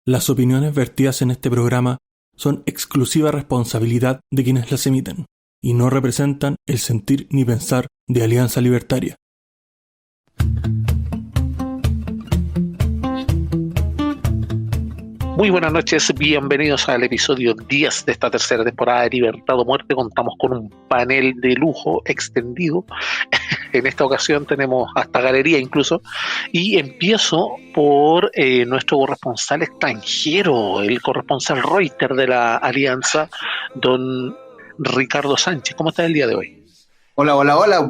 Las opiniones vertidas en este programa son exclusiva responsabilidad de quienes las emiten y no representan el sentir ni pensar de Alianza Libertaria. Muy buenas noches, bienvenidos al episodio 10 de esta tercera temporada de Libertad o Muerte. Contamos con un panel de lujo extendido. En esta ocasión tenemos hasta galería incluso. Y empiezo por nuestro corresponsal extranjero, el corresponsal Reuters de la Alianza, don Ricardo Sánchez. ¿Cómo está el día de hoy? Hola,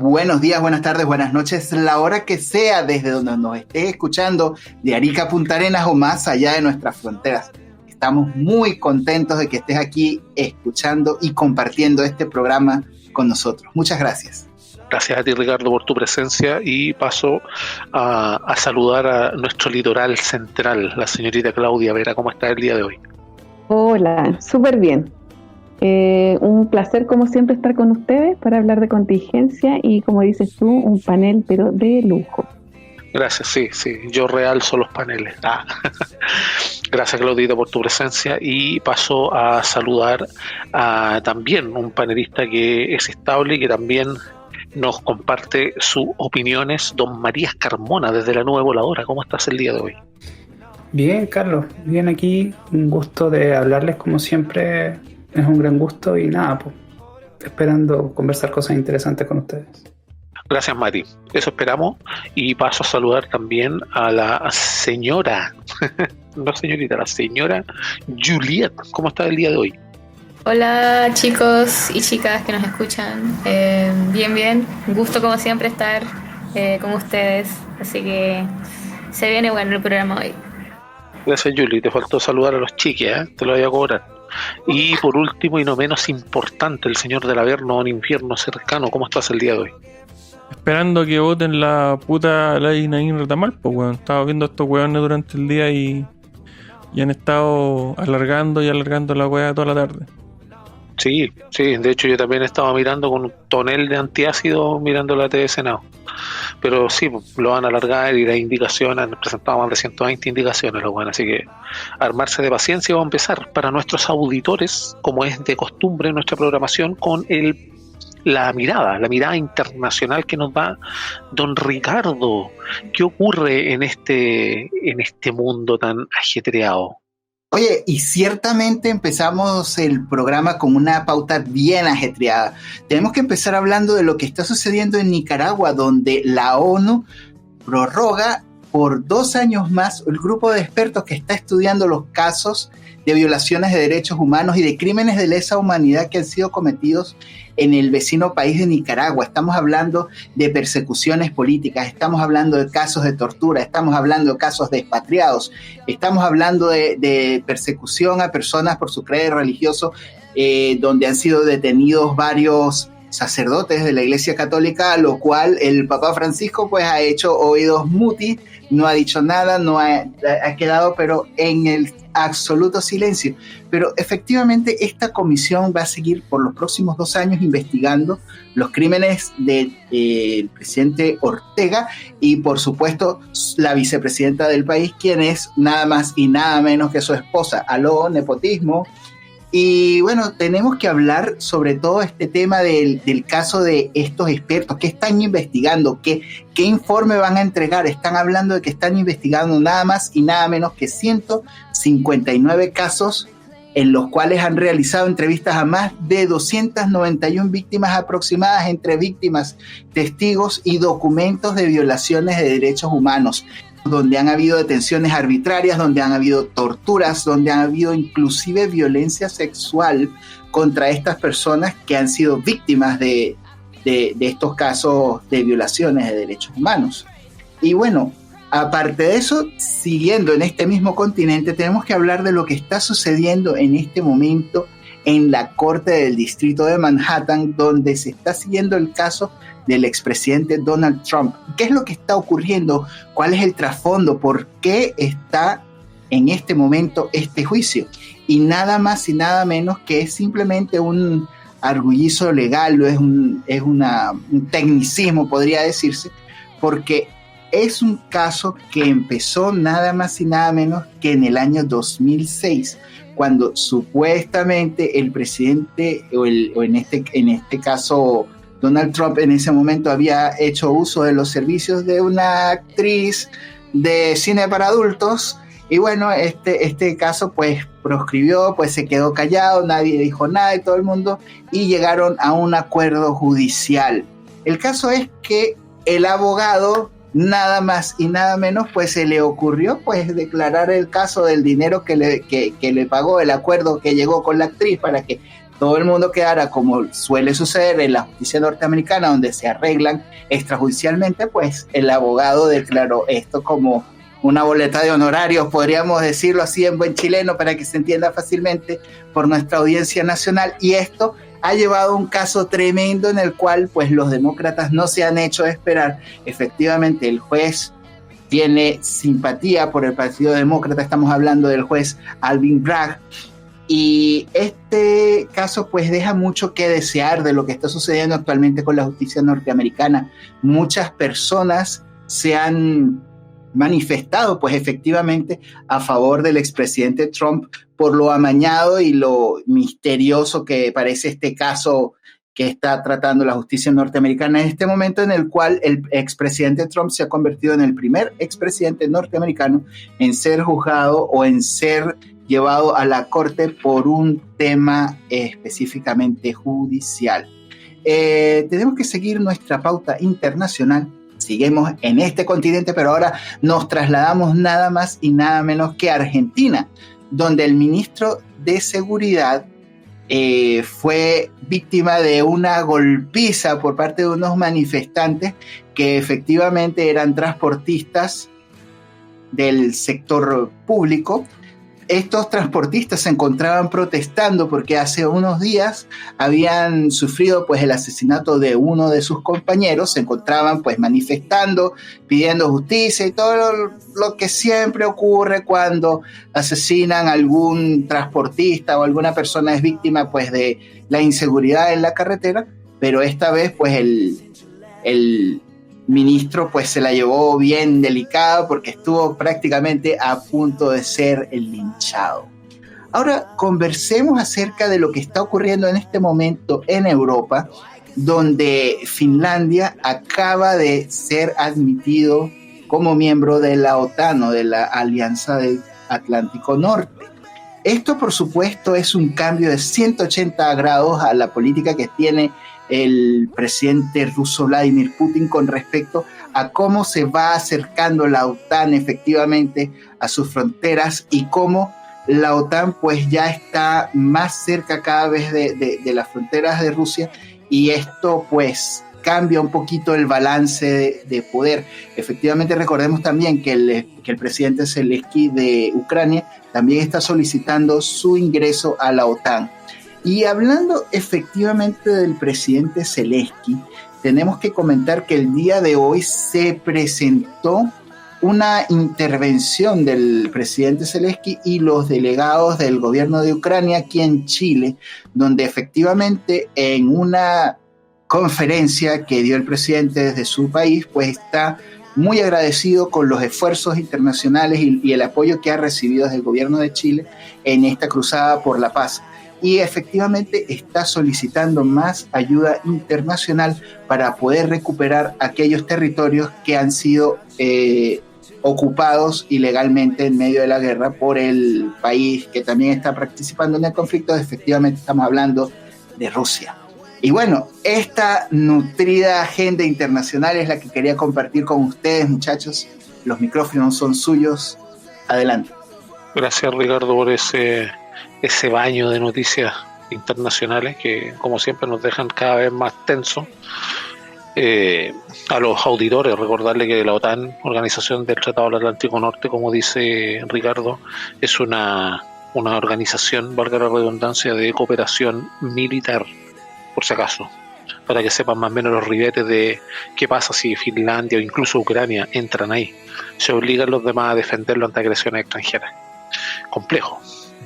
buenos días, buenas tardes, buenas noches, la hora que sea desde donde nos estés escuchando, de Arica a Punta Arenas o más allá de nuestras fronteras. Estamos muy contentos de que estés aquí escuchando y compartiendo este programa con nosotros. Muchas gracias. Gracias a ti, Ricardo, por tu presencia, y paso a saludar a nuestro litoral central, la señorita Claudia Vera. ¿Cómo está el día de hoy? Hola, súper bien. Un placer como siempre estar con ustedes para hablar de contingencia y, como dices tú, un panel pero de lujo. Gracias, sí, yo realzo los paneles. Gracias, Claudita, por tu presencia, y paso a saludar a también un panelista que es estable y que también nos comparte sus opiniones, don Matías Carmona, desde la Nube Voladora. ¿Cómo estás el día de hoy? Bien, Carlos, bien aquí, un gusto de hablarles como siempre. Es un gran gusto y nada, pues, esperando conversar cosas interesantes con ustedes. Gracias, Mati. Eso esperamos. Y paso a saludar también a la señora, no señorita, la señora Juliet. ¿Cómo está el día de hoy? Hola chicos y chicas que nos escuchan. Bien. Un gusto como siempre estar con ustedes. Así que se viene bueno el programa hoy. Gracias, Juli. Te faltó saludar a los chiques, te lo voy a cobrar. Y por último y no menos importante, el señor del Averno, un infierno cercano. ¿Cómo estás el día de hoy? Esperando que voten la puta ley Nain Retamal, pues weón. Estaba viendo a estos weones durante el día y han estado alargando la weá toda la tarde. Sí, de hecho yo también estaba mirando con un tonel de antiácido mirando la TV Senado. Pero sí, lo van a alargar y las indicaciones, han presentado más de 120 indicaciones, lo bueno, así que armarse de paciencia. Vamos a empezar para nuestros auditores, como es de costumbre en nuestra programación, con la mirada internacional que nos da don Ricardo. ¿Qué ocurre en este mundo tan ajetreado? Oye, y ciertamente empezamos el programa con una pauta bien ajetreada. Tenemos que empezar hablando de lo que está sucediendo en Nicaragua, donde la ONU prorroga por 2 años más el grupo de expertos que está estudiando los casos de violaciones de derechos humanos y de crímenes de lesa humanidad que han sido cometidos en el vecino país de Nicaragua. Estamos hablando de persecuciones políticas, estamos hablando de casos de tortura, estamos hablando de casos de expatriados, estamos hablando de persecución a personas por su credo religioso, donde han sido detenidos varios sacerdotes de la Iglesia Católica, a lo cual el Papa Francisco pues ha hecho oídos mutis, no ha dicho nada, no ha quedado pero en el absoluto silencio. Pero efectivamente esta comisión va a seguir por los próximos 2 años investigando los crímenes del presidente Ortega y por supuesto la vicepresidenta del país, quien es nada más y nada menos que su esposa. Aló, nepotismo. Y bueno, tenemos que hablar sobre todo este tema del caso de estos expertos. ¿Qué están investigando? ¿Qué informe van a entregar? Están hablando de que están investigando nada más y nada menos que 159 casos en los cuales han realizado entrevistas a más de 291 víctimas aproximadas, entre víctimas, testigos y documentos de violaciones de derechos humanos, donde han habido detenciones arbitrarias, donde han habido torturas, donde han habido inclusive violencia sexual contra estas personas que han sido víctimas de estos casos de violaciones de derechos humanos. Y bueno, aparte de eso, siguiendo en este mismo continente, tenemos que hablar de lo que está sucediendo en este momento en la Corte del Distrito de Manhattan, donde se está siguiendo el caso del expresidente Donald Trump. ¿Qué es lo que está ocurriendo? ¿Cuál es el trasfondo? ¿Por qué está en este momento este juicio? Y nada más y nada menos que es simplemente un argullizo legal, es un tecnicismo, podría decirse, porque es un caso que empezó nada más y nada menos que en el año 2006, cuando supuestamente el presidente, o en este caso Donald Trump, en ese momento había hecho uso de los servicios de una actriz de cine para adultos. Y bueno, este caso pues proscribió, pues se quedó callado, nadie dijo nada de todo el mundo, y llegaron a un acuerdo judicial. El caso es que el abogado, nada más y nada menos, pues se le ocurrió pues declarar el caso del dinero que le pagó, el acuerdo que llegó con la actriz para que todo el mundo quedara, como suele suceder en la justicia norteamericana, donde se arreglan extrajudicialmente. Pues el abogado declaró esto como una boleta de honorarios, podríamos decirlo así en buen chileno para que se entienda fácilmente por nuestra audiencia nacional, y esto ha llevado a un caso tremendo en el cual pues los demócratas no se han hecho esperar. Efectivamente, el juez tiene simpatía por el Partido Demócrata, estamos hablando del juez Alvin Bragg, y este caso pues deja mucho que desear de lo que está sucediendo actualmente con la justicia norteamericana. Muchas personas se han manifestado pues efectivamente a favor del expresidente Trump por lo amañado y lo misterioso que parece este caso que está tratando la justicia norteamericana en este momento, en el cual el expresidente Trump se ha convertido en el primer expresidente norteamericano en ser juzgado o en ser llevado a la corte por un tema específicamente judicial. Tenemos que seguir nuestra pauta internacional. Seguimos en este continente, pero ahora nos trasladamos nada más y nada menos que a Argentina, donde el ministro de Seguridad fue víctima de una golpiza por parte de unos manifestantes que efectivamente eran transportistas del sector público. Estos transportistas se encontraban protestando porque hace unos días habían sufrido pues el asesinato de uno de sus compañeros, se encontraban pues manifestando, pidiendo justicia y todo lo que siempre ocurre cuando asesinan a algún transportista o alguna persona es víctima pues de la inseguridad en la carretera, pero esta vez pues el ministro pues se la llevó bien delicado porque estuvo prácticamente a punto de ser linchado. Ahora conversemos acerca de lo que está ocurriendo en este momento en Europa, donde Finlandia acaba de ser admitido como miembro de la OTAN o de la Alianza del Atlántico Norte. Esto, por supuesto, es un cambio de 180 grados a la política que tiene el presidente ruso Vladimir Putin con respecto a cómo se va acercando la OTAN efectivamente a sus fronteras y cómo la OTAN pues ya está más cerca cada vez de las fronteras de Rusia, y esto pues cambia un poquito el balance de poder. Efectivamente, recordemos también que el presidente Zelensky de Ucrania también está solicitando su ingreso a la OTAN. Y hablando efectivamente del presidente Zelensky, tenemos que comentar que el día de hoy se presentó una intervención del presidente Zelensky y los delegados del gobierno de Ucrania aquí en Chile, donde efectivamente en una conferencia que dio el presidente desde su país, pues está muy agradecido con los esfuerzos internacionales y el apoyo que ha recibido desde el gobierno de Chile en esta cruzada por la paz. Y efectivamente está solicitando más ayuda internacional para poder recuperar aquellos territorios que han sido ocupados ilegalmente en medio de la guerra por el país que también está participando en el conflicto. Efectivamente estamos hablando de Rusia. Y bueno, esta nutrida agenda internacional es la que quería compartir con ustedes, muchachos. Los micrófonos son suyos. Adelante. Gracias, Ricardo, por ese baño de noticias internacionales que, como siempre, nos dejan cada vez más tensos. A los auditores, recordarle que la OTAN, Organización del Tratado del Atlántico Norte, como dice Ricardo, es una organización, valga la redundancia, de cooperación militar, por si acaso, para que sepan más o menos los ribetes de qué pasa si Finlandia o incluso Ucrania entran ahí. Se obligan los demás a defenderlo ante agresiones extranjeras. Complejo,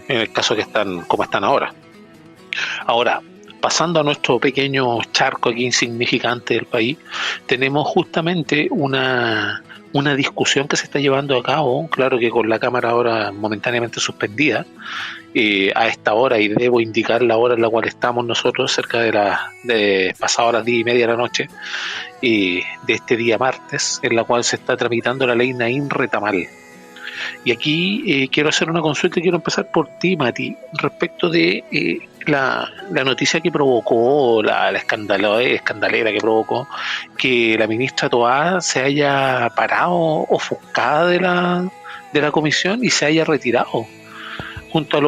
en el caso que están como están ahora. Ahora, pasando a nuestro pequeño charco aquí insignificante del país, tenemos justamente una una discusión que se está llevando a cabo, claro que con la cámara ahora momentáneamente suspendida, a esta hora, y debo indicar la hora en la cual estamos nosotros, cerca de pasado las 10:30 de la noche, de este día martes, en la cual se está tramitando la ley Naín Retamal. Y aquí quiero hacer una consulta y quiero empezar por ti, Mati, respecto de la noticia que provocó, la escandalera que provocó que la ministra Toá se haya parado ofuscada de la comisión y se haya retirado junto a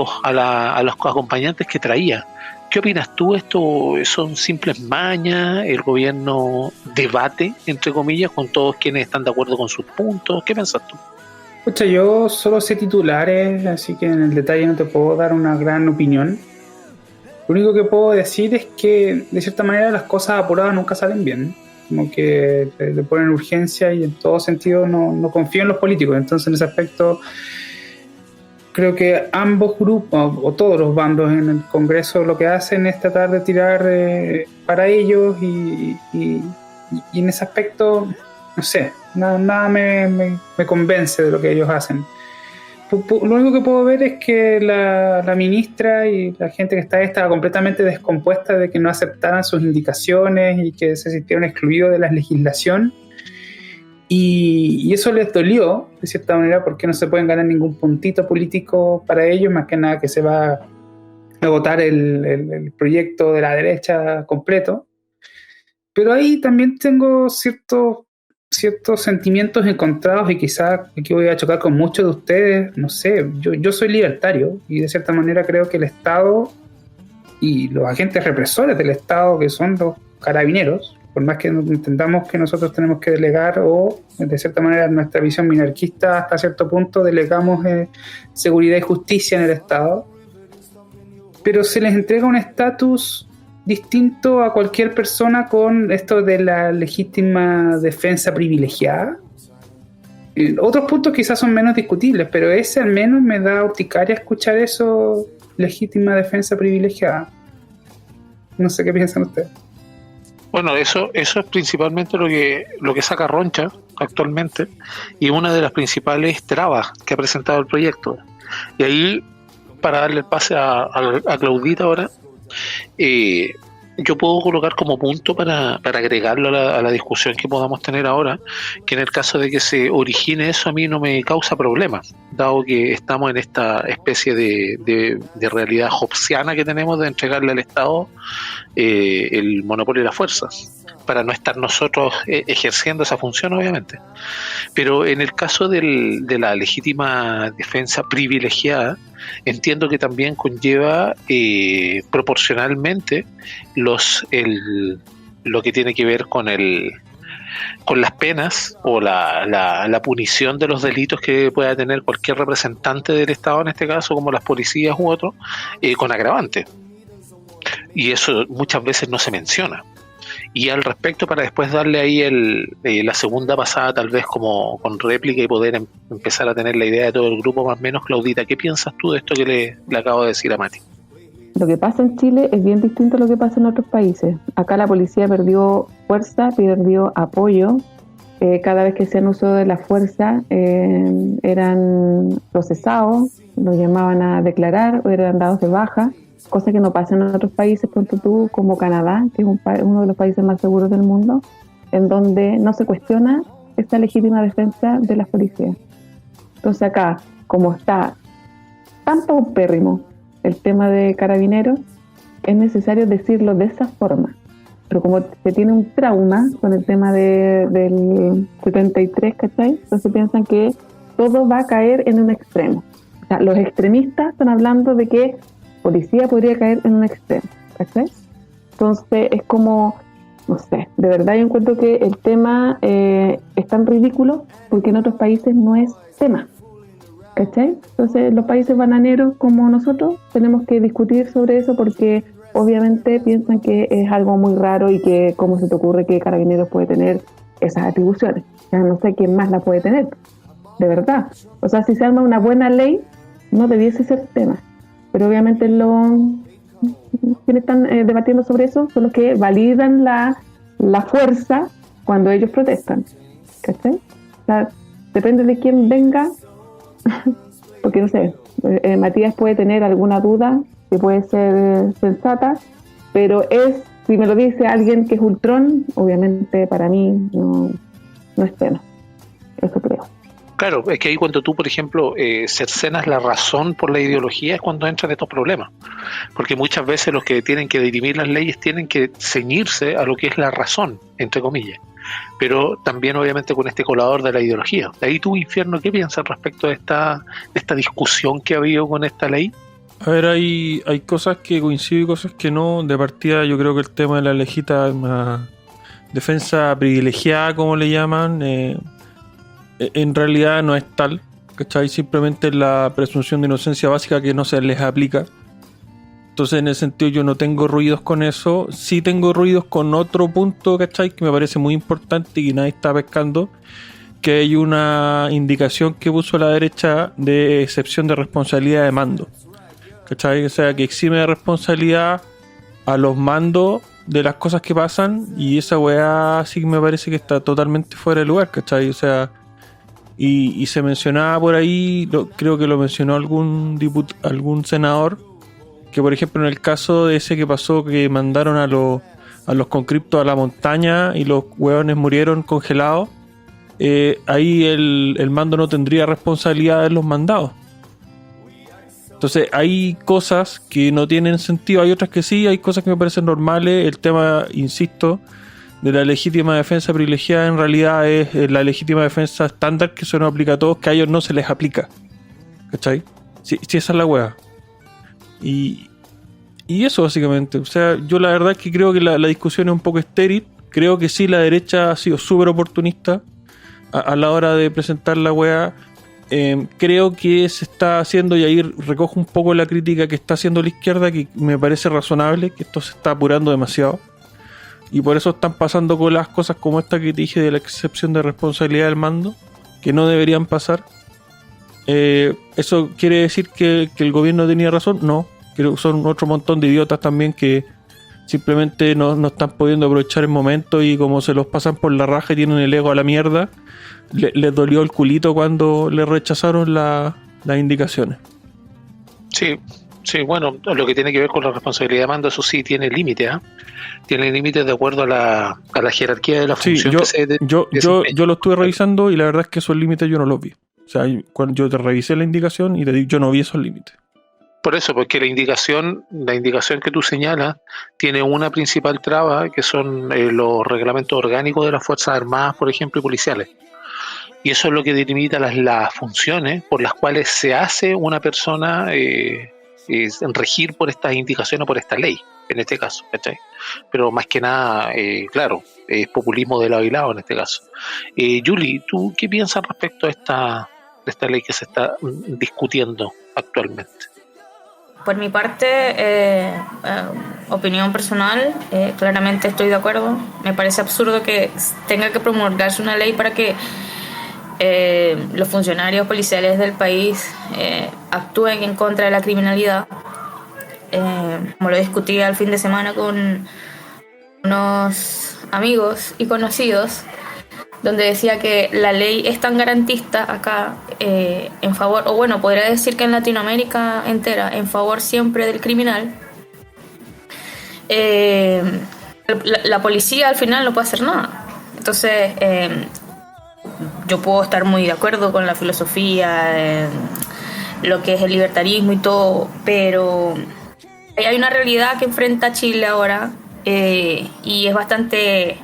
los acompañantes que traía. ¿Qué opinas tú? ¿Esto son simples mañas? ¿El gobierno debate, entre comillas, con todos quienes están de acuerdo con sus puntos? ¿Qué piensas tú? Escucha, yo solo sé titulares, así que en el detalle no te puedo dar una gran opinión. Lo único que puedo decir es que, de cierta manera, las cosas apuradas nunca salen bien. Como que le ponen urgencia y en todo sentido no confío en los políticos. Entonces, en ese aspecto, creo que ambos grupos, o todos los bandos en el Congreso, lo que hacen es tratar de tirar para ellos y en ese aspecto, no sé, nada me convence de lo que ellos hacen. Lo único que puedo ver es que la ministra y la gente que estaba completamente descompuesta de que no aceptaran sus indicaciones y que se sintieron excluidos de la legislación, y eso les dolió de cierta manera porque no se pueden ganar ningún puntito político para ellos, más que nada que se va a votar el proyecto de la derecha completo. Pero ahí también tengo ciertos sentimientos encontrados y quizás aquí voy a chocar con muchos de ustedes. No sé, yo soy libertario y de cierta manera creo que el Estado y los agentes represores del Estado, que son los carabineros, por más que entendamos que nosotros tenemos que delegar, o de cierta manera nuestra visión minarquista hasta cierto punto delegamos seguridad y justicia en el Estado, pero se les entrega un estatus distinto a cualquier persona con esto de la legítima defensa privilegiada. Otros puntos quizás son menos discutibles, pero ese al menos me da urticaria escuchar eso, legítima defensa privilegiada. No sé qué piensan ustedes. Bueno, eso es principalmente lo que saca Roncha actualmente, y una de las principales trabas que ha presentado el proyecto. Y ahí, para darle el pase a Claudita ahora, yo puedo colocar como punto para agregarlo a la discusión que podamos tener ahora, que en el caso de que se origine eso, a mí no me causa problemas, dado que estamos en esta especie de realidad hobbesiana que tenemos de entregarle al Estado el monopolio de las fuerzas, para no estar nosotros ejerciendo esa función, obviamente. Pero en el caso de la legítima defensa privilegiada, entiendo que también conlleva proporcionalmente lo que tiene que ver con las penas o la punición de los delitos que pueda tener cualquier representante del Estado, en este caso, como las policías u otros, con agravante. Y eso muchas veces no se menciona. Y al respecto, para después darle ahí la segunda pasada, tal vez como con réplica, y poder empezar a tener la idea de todo el grupo más o menos. Claudita, ¿qué piensas tú de esto que le acabo de decir a Mati? Lo que pasa en Chile es bien distinto a lo que pasa en otros países. Acá la policía perdió fuerza, perdió apoyo. Cada vez que hacían uso de la fuerza eran procesados, los llamaban a declarar o eran dados de baja, cosa que no pasa en otros países, pronto tú, como Canadá, que es uno de los países más seguros del mundo, en donde no se cuestiona esta legítima defensa de las policías. Entonces acá, como está tan paupérrimo el tema de carabineros, es necesario decirlo de esa forma. Pero como se tiene un trauma con el tema del 73, ¿cachai? Entonces piensan que todo va a caer en un extremo. O sea, los extremistas están hablando de que policía podría caer en un extremo, ¿cachai? Entonces es como, no sé, de verdad yo encuentro que el tema es tan ridículo porque en otros países no es tema, ¿cachai? Entonces los países bananeros como nosotros tenemos que discutir sobre eso porque obviamente piensan que es algo muy raro y que cómo se te ocurre que Carabineros puede tener esas atribuciones. Ya no sé quién más la puede tener, de verdad. O sea, si se arma una buena ley, no debiese ser tema. Pero obviamente quienes están debatiendo sobre eso son los que validan la fuerza cuando ellos protestan, ¿cachai? sea, depende de quién venga, porque no sé, Matías puede tener alguna duda que puede ser sensata, pero si me lo dice alguien que es Ultron, obviamente para mí no es tema. Eso creo. Claro, es que ahí cuando tú, por ejemplo, cercenas la razón por la ideología es cuando entran estos problemas. Porque muchas veces los que tienen que dirimir las leyes tienen que ceñirse a lo que es la razón, entre comillas. Pero también obviamente con este colador de la ideología. De ahí tú, Infierno, ¿qué piensas respecto de esta discusión que ha habido con esta ley? A ver, hay cosas que coinciden y cosas que no. De partida yo creo que el tema de la legítima defensa privilegiada, como le llaman, en realidad no es tal, ¿cachai? Simplemente la presunción de inocencia básica que no se les aplica. Entonces, en ese sentido, yo no tengo ruidos con eso. Sí tengo ruidos con otro punto, ¿cachai? Que me parece muy importante y que nadie está pescando, que hay una indicación que puso la derecha de excepción de responsabilidad de mando, ¿cachai? O sea, que exime de responsabilidad a los mandos de las cosas que pasan, y esa weá sí que me parece que está totalmente fuera de lugar, ¿cachai? O sea, y se mencionaba por ahí, creo que lo mencionó algún senador, que por ejemplo en el caso de ese que pasó, que mandaron a los conscriptos a la montaña y los hueones murieron congelados, ahí el mando no tendría responsabilidad de los mandados. Entonces hay cosas que no tienen sentido, hay otras que sí, hay cosas que me parecen normales. El tema, insisto, de la legítima defensa privilegiada en realidad es la legítima defensa estándar que eso no aplica a todos, que a ellos no se les aplica, ¿cachai? Sí, esa es la hueá. Y eso básicamente, o sea, yo la verdad es que creo que la discusión es un poco estéril. Creo que sí, la derecha ha sido súper oportunista a la hora de presentar la hueá. Creo que se está haciendo, y ahí recojo un poco la crítica que está haciendo la izquierda, que me parece razonable, que esto se está apurando demasiado, y por eso están pasando con las cosas como esta que te dije de la excepción de responsabilidad del mando, que no deberían pasar. ¿Eso quiere decir que el gobierno tenía razón? No, creo que son otro montón de idiotas también que simplemente no están pudiendo aprovechar el momento, y como se los pasan por la raja y tienen el ego a la mierda, les dolió el culito cuando le rechazaron las indicaciones. Sí, bueno, lo que tiene que ver con la responsabilidad de mando, eso sí tiene límites, ¿eh? Tiene límites de acuerdo a la jerarquía de la función que se yo lo estuve revisando, y la verdad es que esos límites yo no los vi. O sea, cuando yo te revisé la indicación y te digo, yo no vi esos límites. Por eso, porque la indicación que tú señalas tiene una principal traba, que son los reglamentos orgánicos de las Fuerzas Armadas, por ejemplo, y policiales. Y eso es lo que delimita las funciones por las cuales se hace una persona regir por estas indicaciones o por esta ley, en este caso, ¿cachai? Pero más que nada, claro, es populismo de lado y lado en este caso. Yuli, ¿tú qué piensas respecto a esta ley que se está discutiendo actualmente? Por mi parte, opinión personal, claramente estoy de acuerdo. Me parece absurdo que tenga que promulgarse una ley para que los funcionarios policiales del país actúen en contra de la criminalidad. Como lo discutí el fin de semana con unos amigos y conocidos, donde decía que la ley es tan garantista acá en favor, o bueno, podría decir que en Latinoamérica entera, en favor siempre del criminal. La policía al final no puede hacer nada. Entonces, yo puedo estar muy de acuerdo con la filosofía, lo que es el libertarismo y todo, pero hay una realidad que enfrenta Chile ahora, y es bastante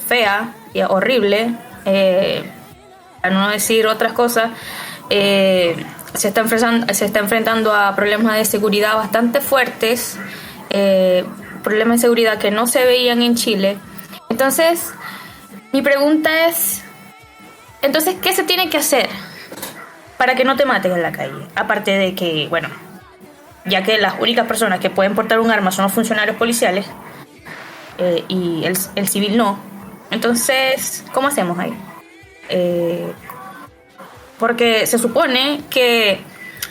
fea y horrible, para no decir otras cosas. Se está enfrentando a problemas de seguridad bastante fuertes, problemas de seguridad que no se veían en Chile. Entonces, mi pregunta es, entonces, ¿qué se tiene que hacer para que no te maten en la calle? Aparte de que, bueno, ya que las únicas personas que pueden portar un arma son los funcionarios policiales, y el civil no. Entonces, ¿cómo hacemos ahí? Porque se supone que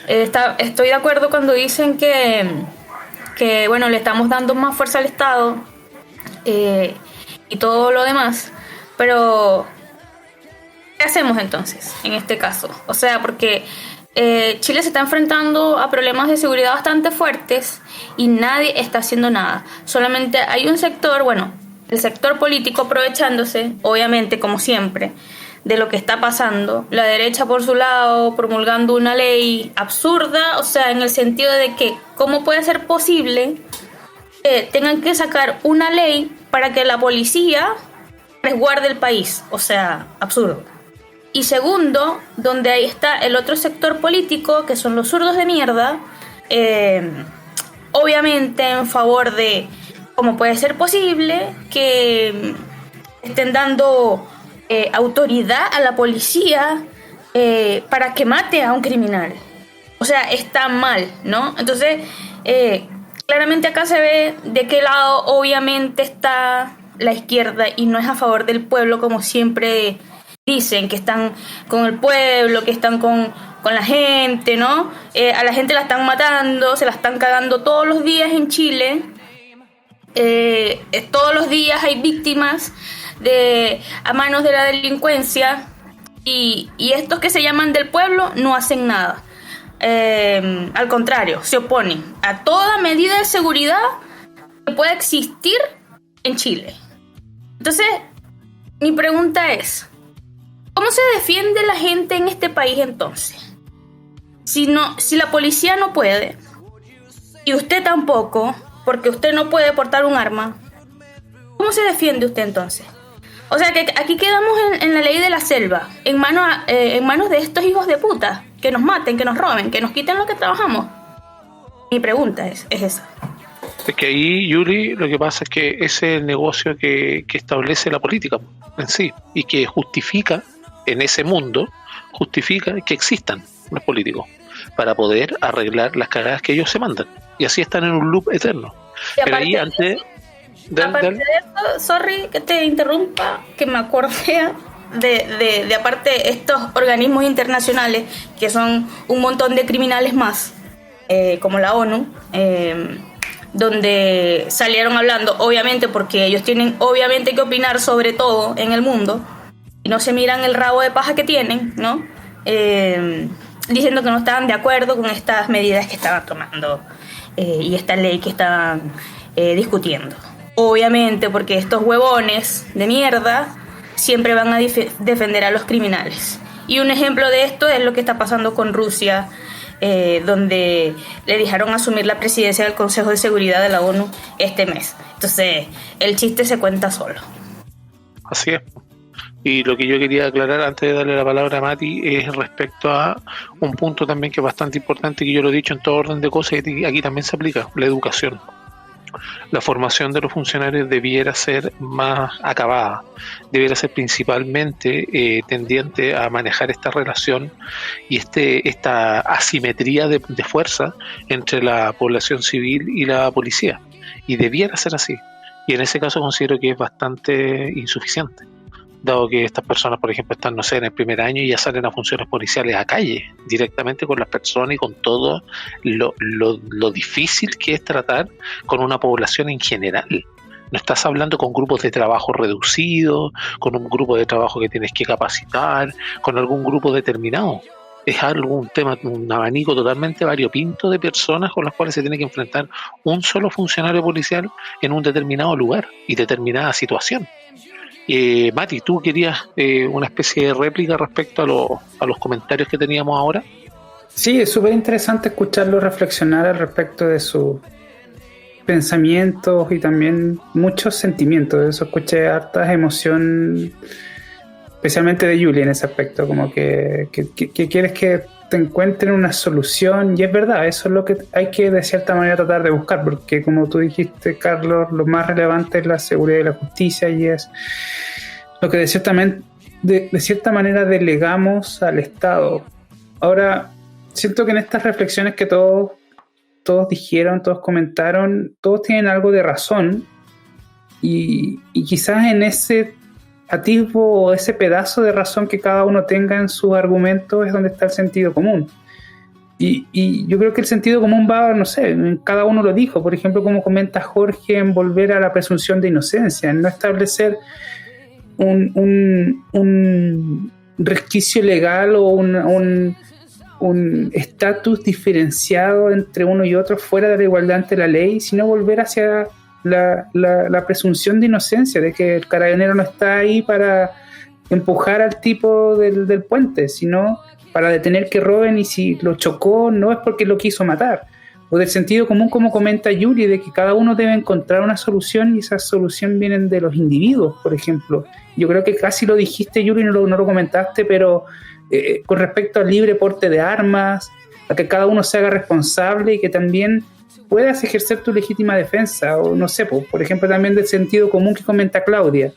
estoy de acuerdo cuando dicen que bueno, le estamos dando más fuerza al Estado, y todo lo demás, pero ¿qué hacemos entonces en este caso? O sea, porque Chile se está enfrentando a problemas de seguridad bastante fuertes y nadie está haciendo nada. Solamente hay un sector, bueno, el sector político aprovechándose, obviamente, como siempre, de lo que está pasando. La derecha, por su lado, promulgando una ley absurda, o sea, en el sentido de que, ¿cómo puede ser posible que tengan que sacar una ley para que la policía resguarde el país? O sea, absurdo. Y segundo, donde ahí está el otro sector político, que son los zurdos de mierda, obviamente en favor de cómo puede ser posible que estén dando autoridad a la policía para que mate a un criminal. O sea, está mal, ¿no? Entonces, claramente acá se ve de qué lado obviamente está la izquierda y no es a favor del pueblo, como siempre dicen, que están con el pueblo, que están con la gente, ¿no? A la gente la están matando, se la están cagando todos los días en Chile. Todos los días hay víctimas a manos de la delincuencia y estos que se llaman del pueblo no hacen nada. Al contrario, se oponen a toda medida de seguridad que pueda existir en Chile. Entonces, mi pregunta es, ¿cómo se defiende la gente en este país entonces? Si la policía no puede, y usted tampoco, porque usted no puede portar un arma, ¿cómo se defiende usted entonces? O sea, que aquí quedamos en la ley de la selva, en manos de estos hijos de puta, que nos maten, que nos roben, que nos quiten lo que trabajamos. Mi pregunta es esa. Es que ahí, Yuli, lo que pasa es que ese es el negocio que establece la política en sí, y que justifica, en ese mundo, justifica que existan los políticos, para poder arreglar las cagadas que ellos se mandan. Y así están en un loop eterno. Pero ahí antes... Aparte de eso, sorry que te interrumpa, que me acordé de aparte estos organismos internacionales, que son un montón de criminales más, como la ONU, donde salieron hablando, obviamente, porque ellos tienen obviamente que opinar sobre todo en el mundo, y no se miran el rabo de paja que tienen, ¿no? Diciendo que no estaban de acuerdo con estas medidas que estaban tomando y esta ley que estaban discutiendo. Obviamente, porque estos huevones de mierda siempre van a defender a los criminales. Y un ejemplo de esto es lo que está pasando con Rusia, donde le dejaron asumir la presidencia del Consejo de Seguridad de la ONU este mes. Entonces, el chiste se cuenta solo. Así es. Y lo que yo quería aclarar antes de darle la palabra a Mati es respecto a un punto también que es bastante importante, que yo lo he dicho en todo orden de cosas y aquí también se aplica: la educación. La formación de los funcionarios debiera ser más acabada, debiera ser principalmente tendiente a manejar esta relación y esta asimetría de fuerza entre la población civil y la policía, y debiera ser así, y en ese caso considero que es bastante insuficiente, dado que estas personas, por ejemplo, están, no sé, en el primer año y ya salen a funciones policiales a calle, directamente con las personas y con todo lo difícil que es tratar con una población en general. No estás hablando con grupos de trabajo reducidos, con un grupo de trabajo que tienes que capacitar, con algún grupo determinado. Es un tema, un abanico totalmente variopinto de personas con las cuales se tiene que enfrentar un solo funcionario policial en un determinado lugar y determinada situación. Mati, ¿tú querías una especie de réplica respecto a los comentarios que teníamos ahora? Sí, es súper interesante escucharlo reflexionar al respecto de sus pensamientos y también muchos sentimientos. De eso escuché hartas emociones, especialmente de Yuli en ese aspecto, como que quieres que te encuentren una solución, y es verdad, eso es lo que hay que de cierta manera tratar de buscar, porque como tú dijiste, Carlos, lo más relevante es la seguridad y la justicia, y es lo que de cierta manera delegamos al Estado. Ahora, siento que en estas reflexiones que todos dijeron, todos comentaron, todos tienen algo de razón, y quizás en ese atisbo o ese pedazo de razón que cada uno tenga en sus argumentos es donde está el sentido común. Y yo creo que el sentido común va, no sé, cada uno lo dijo, por ejemplo, como comenta Jorge, en volver a la presunción de inocencia, en no establecer un resquicio legal o un estatus diferenciado entre uno y otro fuera de la igualdad ante la ley, sino volver hacia la presunción de inocencia, de que el carabinero no está ahí para empujar al tipo del puente, sino para detener que roben, y si lo chocó no es porque lo quiso matar. O del sentido común, como comenta Yuri, de que cada uno debe encontrar una solución, y esa solución viene de los individuos, por ejemplo. Yo creo que casi lo dijiste, Yuri, no lo comentaste, pero con respecto al libre porte de armas, a que cada uno se haga responsable y que también puedas ejercer tu legítima defensa, o no sé, por ejemplo, también del sentido común que comenta Claudia,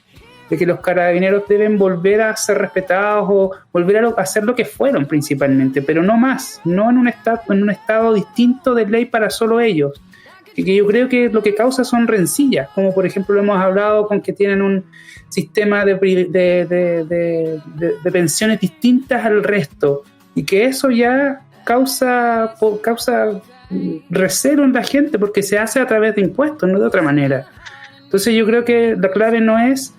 de que los carabineros deben volver a ser respetados o volver a hacer lo que fueron principalmente, pero no más, no en un estado distinto de ley para solo ellos, que yo creo que lo que causa son rencillas, como por ejemplo lo hemos hablado con que tienen un sistema de pensiones distintas al resto, y que eso ya causa recelo en la gente, porque se hace a través de impuestos, no de otra manera. Entonces yo creo que la clave no es,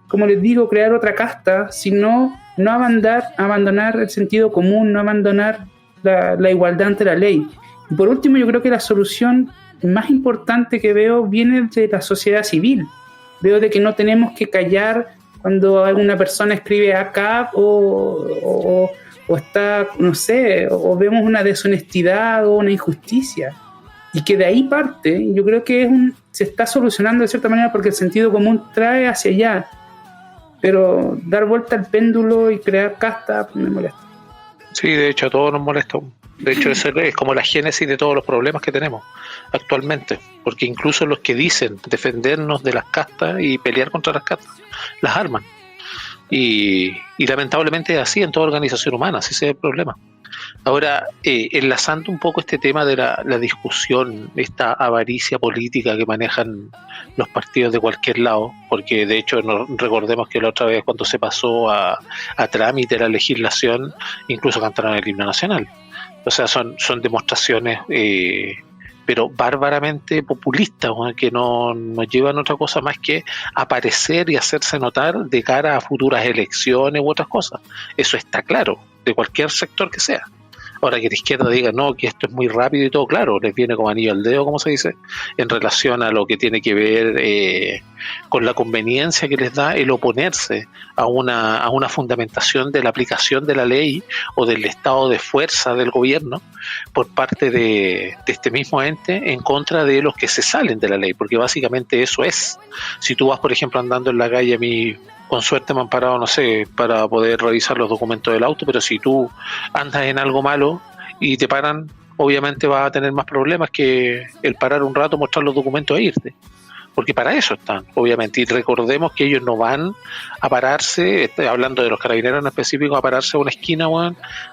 como les digo, crear otra casta, sino no abandonar el sentido común, no abandonar la igualdad ante la ley. Y por último, yo creo que la solución más importante que veo viene de la sociedad civil. Veo de que no tenemos que callar cuando alguna persona escribe ACAP o está, no sé, o vemos una deshonestidad o una injusticia. Y que de ahí parte, yo creo que se está solucionando de cierta manera, porque el sentido común trae hacia allá. Pero dar vuelta al péndulo y crear casta me molesta. Sí, de hecho a todos nos molesta. De hecho eso es como la génesis de todos los problemas que tenemos actualmente, porque incluso los que dicen defendernos de las castas y pelear contra las castas, las arman. Y lamentablemente es así en toda organización humana, ese es el problema. Ahora, enlazando un poco este tema de la discusión, esta avaricia política que manejan los partidos de cualquier lado, porque de hecho recordemos que la otra vez cuando se pasó a trámite la legislación, incluso cantaron el himno nacional. O sea, son demostraciones, pero bárbaramente populistas, que no llevan otra cosa más que aparecer y hacerse notar de cara a futuras elecciones u otras cosas. Eso está claro, de cualquier sector que sea. Ahora que la izquierda diga no, que esto es muy rápido y todo, claro, les viene como anillo al dedo, como se dice, en relación a lo que tiene que ver con la conveniencia que les da el oponerse a una fundamentación de la aplicación de la ley o del estado de fuerza del gobierno por parte de este mismo ente en contra de los que se salen de la ley, porque básicamente eso es. Si tú vas, por ejemplo, andando en la calle, a mí con suerte me han parado, no sé, para poder revisar los documentos del auto, pero si tú andas en algo malo y te paran, obviamente vas a tener más problemas que el parar un rato, mostrar los documentos e irte. Porque para eso están, obviamente. Y recordemos que ellos no van a pararse, estoy hablando de los carabineros en específico, a pararse a una esquina,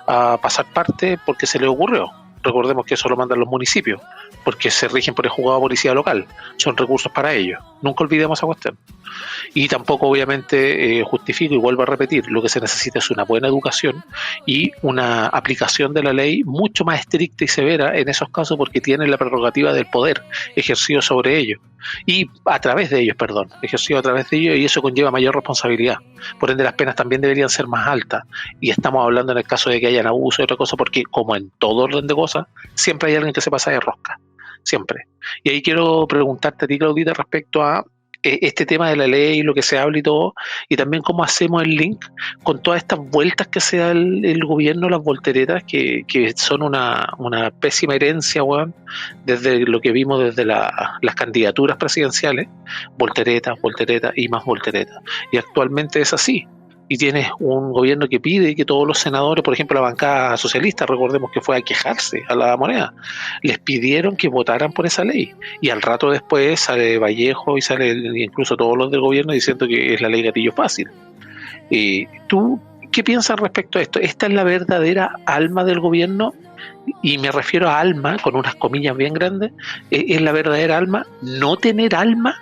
a pasar parte porque se les ocurrió. Recordemos que eso lo mandan los municipios, porque se rigen por el juzgado de policía local. Son recursos para ellos. Nunca olvidemos esa cuestión. Y tampoco, obviamente, justifico y vuelvo a repetir, lo que se necesita es una buena educación y una aplicación de la ley mucho más estricta y severa en esos casos, porque tienen la prerrogativa del poder ejercido sobre ellos. Y a través de ellos, ejercido a través de ellos, y eso conlleva mayor responsabilidad. Por ende, las penas también deberían ser más altas. Y estamos hablando en el caso de que hayan abuso y otra cosa, porque como en todo orden de cosas, siempre hay alguien que se pasa de rosca. Siempre. Y ahí quiero preguntarte a ti, Claudita, respecto a este tema de la ley, lo que se habla y todo, y también cómo hacemos el link con todas estas vueltas que se da el gobierno, las volteretas, que son una pésima herencia, desde lo que vimos desde las candidaturas presidenciales, volteretas y más volteretas. Y actualmente es así. Y tienes un gobierno que pide que todos los senadores, por ejemplo la bancada socialista, recordemos que fue a quejarse a la Moneda, les pidieron que votaran por esa ley, y al rato después sale Vallejo y sale incluso todos los del gobierno diciendo que es la ley gatillo fácil. ¿Tú qué piensas respecto a esto? ¿Esta es la verdadera alma del gobierno? Y me refiero a alma con unas comillas bien grandes. ¿Es la verdadera alma no tener alma?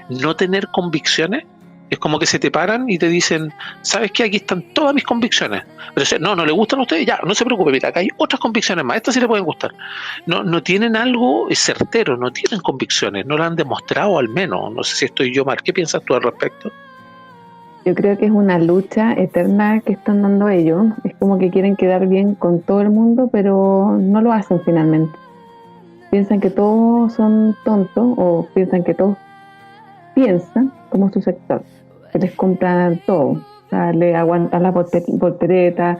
¿No tener convicciones? Es como que se te paran y te dicen, ¿sabes qué? Aquí están todas mis convicciones. Pero no le gustan a ustedes, ya, no se preocupe, mira, acá hay otras convicciones más, estas sí le pueden gustar. No tienen algo certero, no tienen convicciones, no lo han demostrado al menos. No sé si estoy yo mal. ¿Qué piensas tú al respecto? Yo creo que es una lucha eterna que están dando ellos. Es como que quieren quedar bien con todo el mundo, pero no lo hacen finalmente. Piensan que todos son tontos o piensan que todos piensan como su sector, que les compran todo. O sea, le aguantan la voltereta,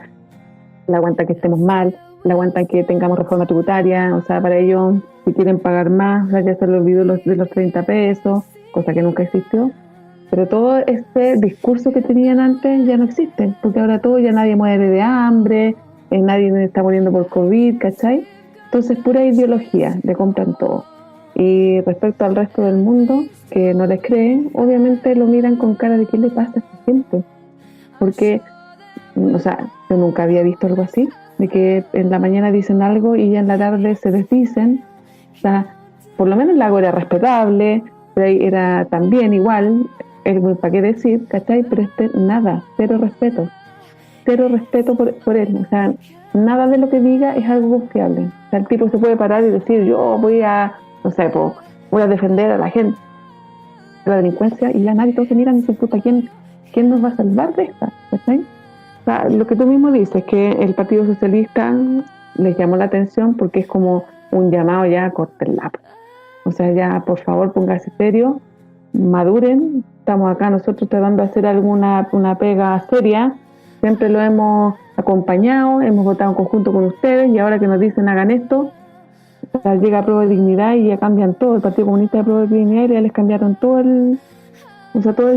le aguantan que estemos mal, le aguantan que tengamos reforma tributaria. O sea, para ellos, si quieren pagar más, o sea, ya se les olvidó de los 30 pesos, cosa que nunca existió. Pero todo este discurso que tenían antes ya no existe, porque ahora todo, ya nadie muere de hambre, nadie está muriendo por COVID, ¿cachai? Entonces, pura ideología, le compran todo. Y respecto al resto del mundo, que no les cree, obviamente lo miran con cara de ¿qué le pasa a esta gente? Porque, o sea, yo nunca había visto algo así, de que en la mañana dicen algo y ya en la tarde se desdicen. O sea, por lo menos el lago era respetable, era también igual, ¿para qué decir? ¿Cachai? Pero nada, cero respeto por él. O sea, nada de lo que diga es algo confiable. O sea, el tipo se puede parar y decir, yo voy a, no sé, voy a defender a la gente de la delincuencia, y ya nadie, todos se miran y dicen, puta, ¿quién nos va a salvar de esta? ¿Cachai? O sea, lo que tú mismo dices, que el Partido Socialista les llamó la atención porque es como un llamado ya a cortarla. O sea, ya, por favor, póngase serio, maduren. Estamos acá nosotros tratando de hacer una pega seria. Siempre lo hemos acompañado, hemos votado en conjunto con ustedes, y ahora que nos dicen hagan esto, o sea, llega a Prueba de Dignidad y ya cambian todo. El Partido Comunista de Prueba de Dignidad, ya les cambiaron todo el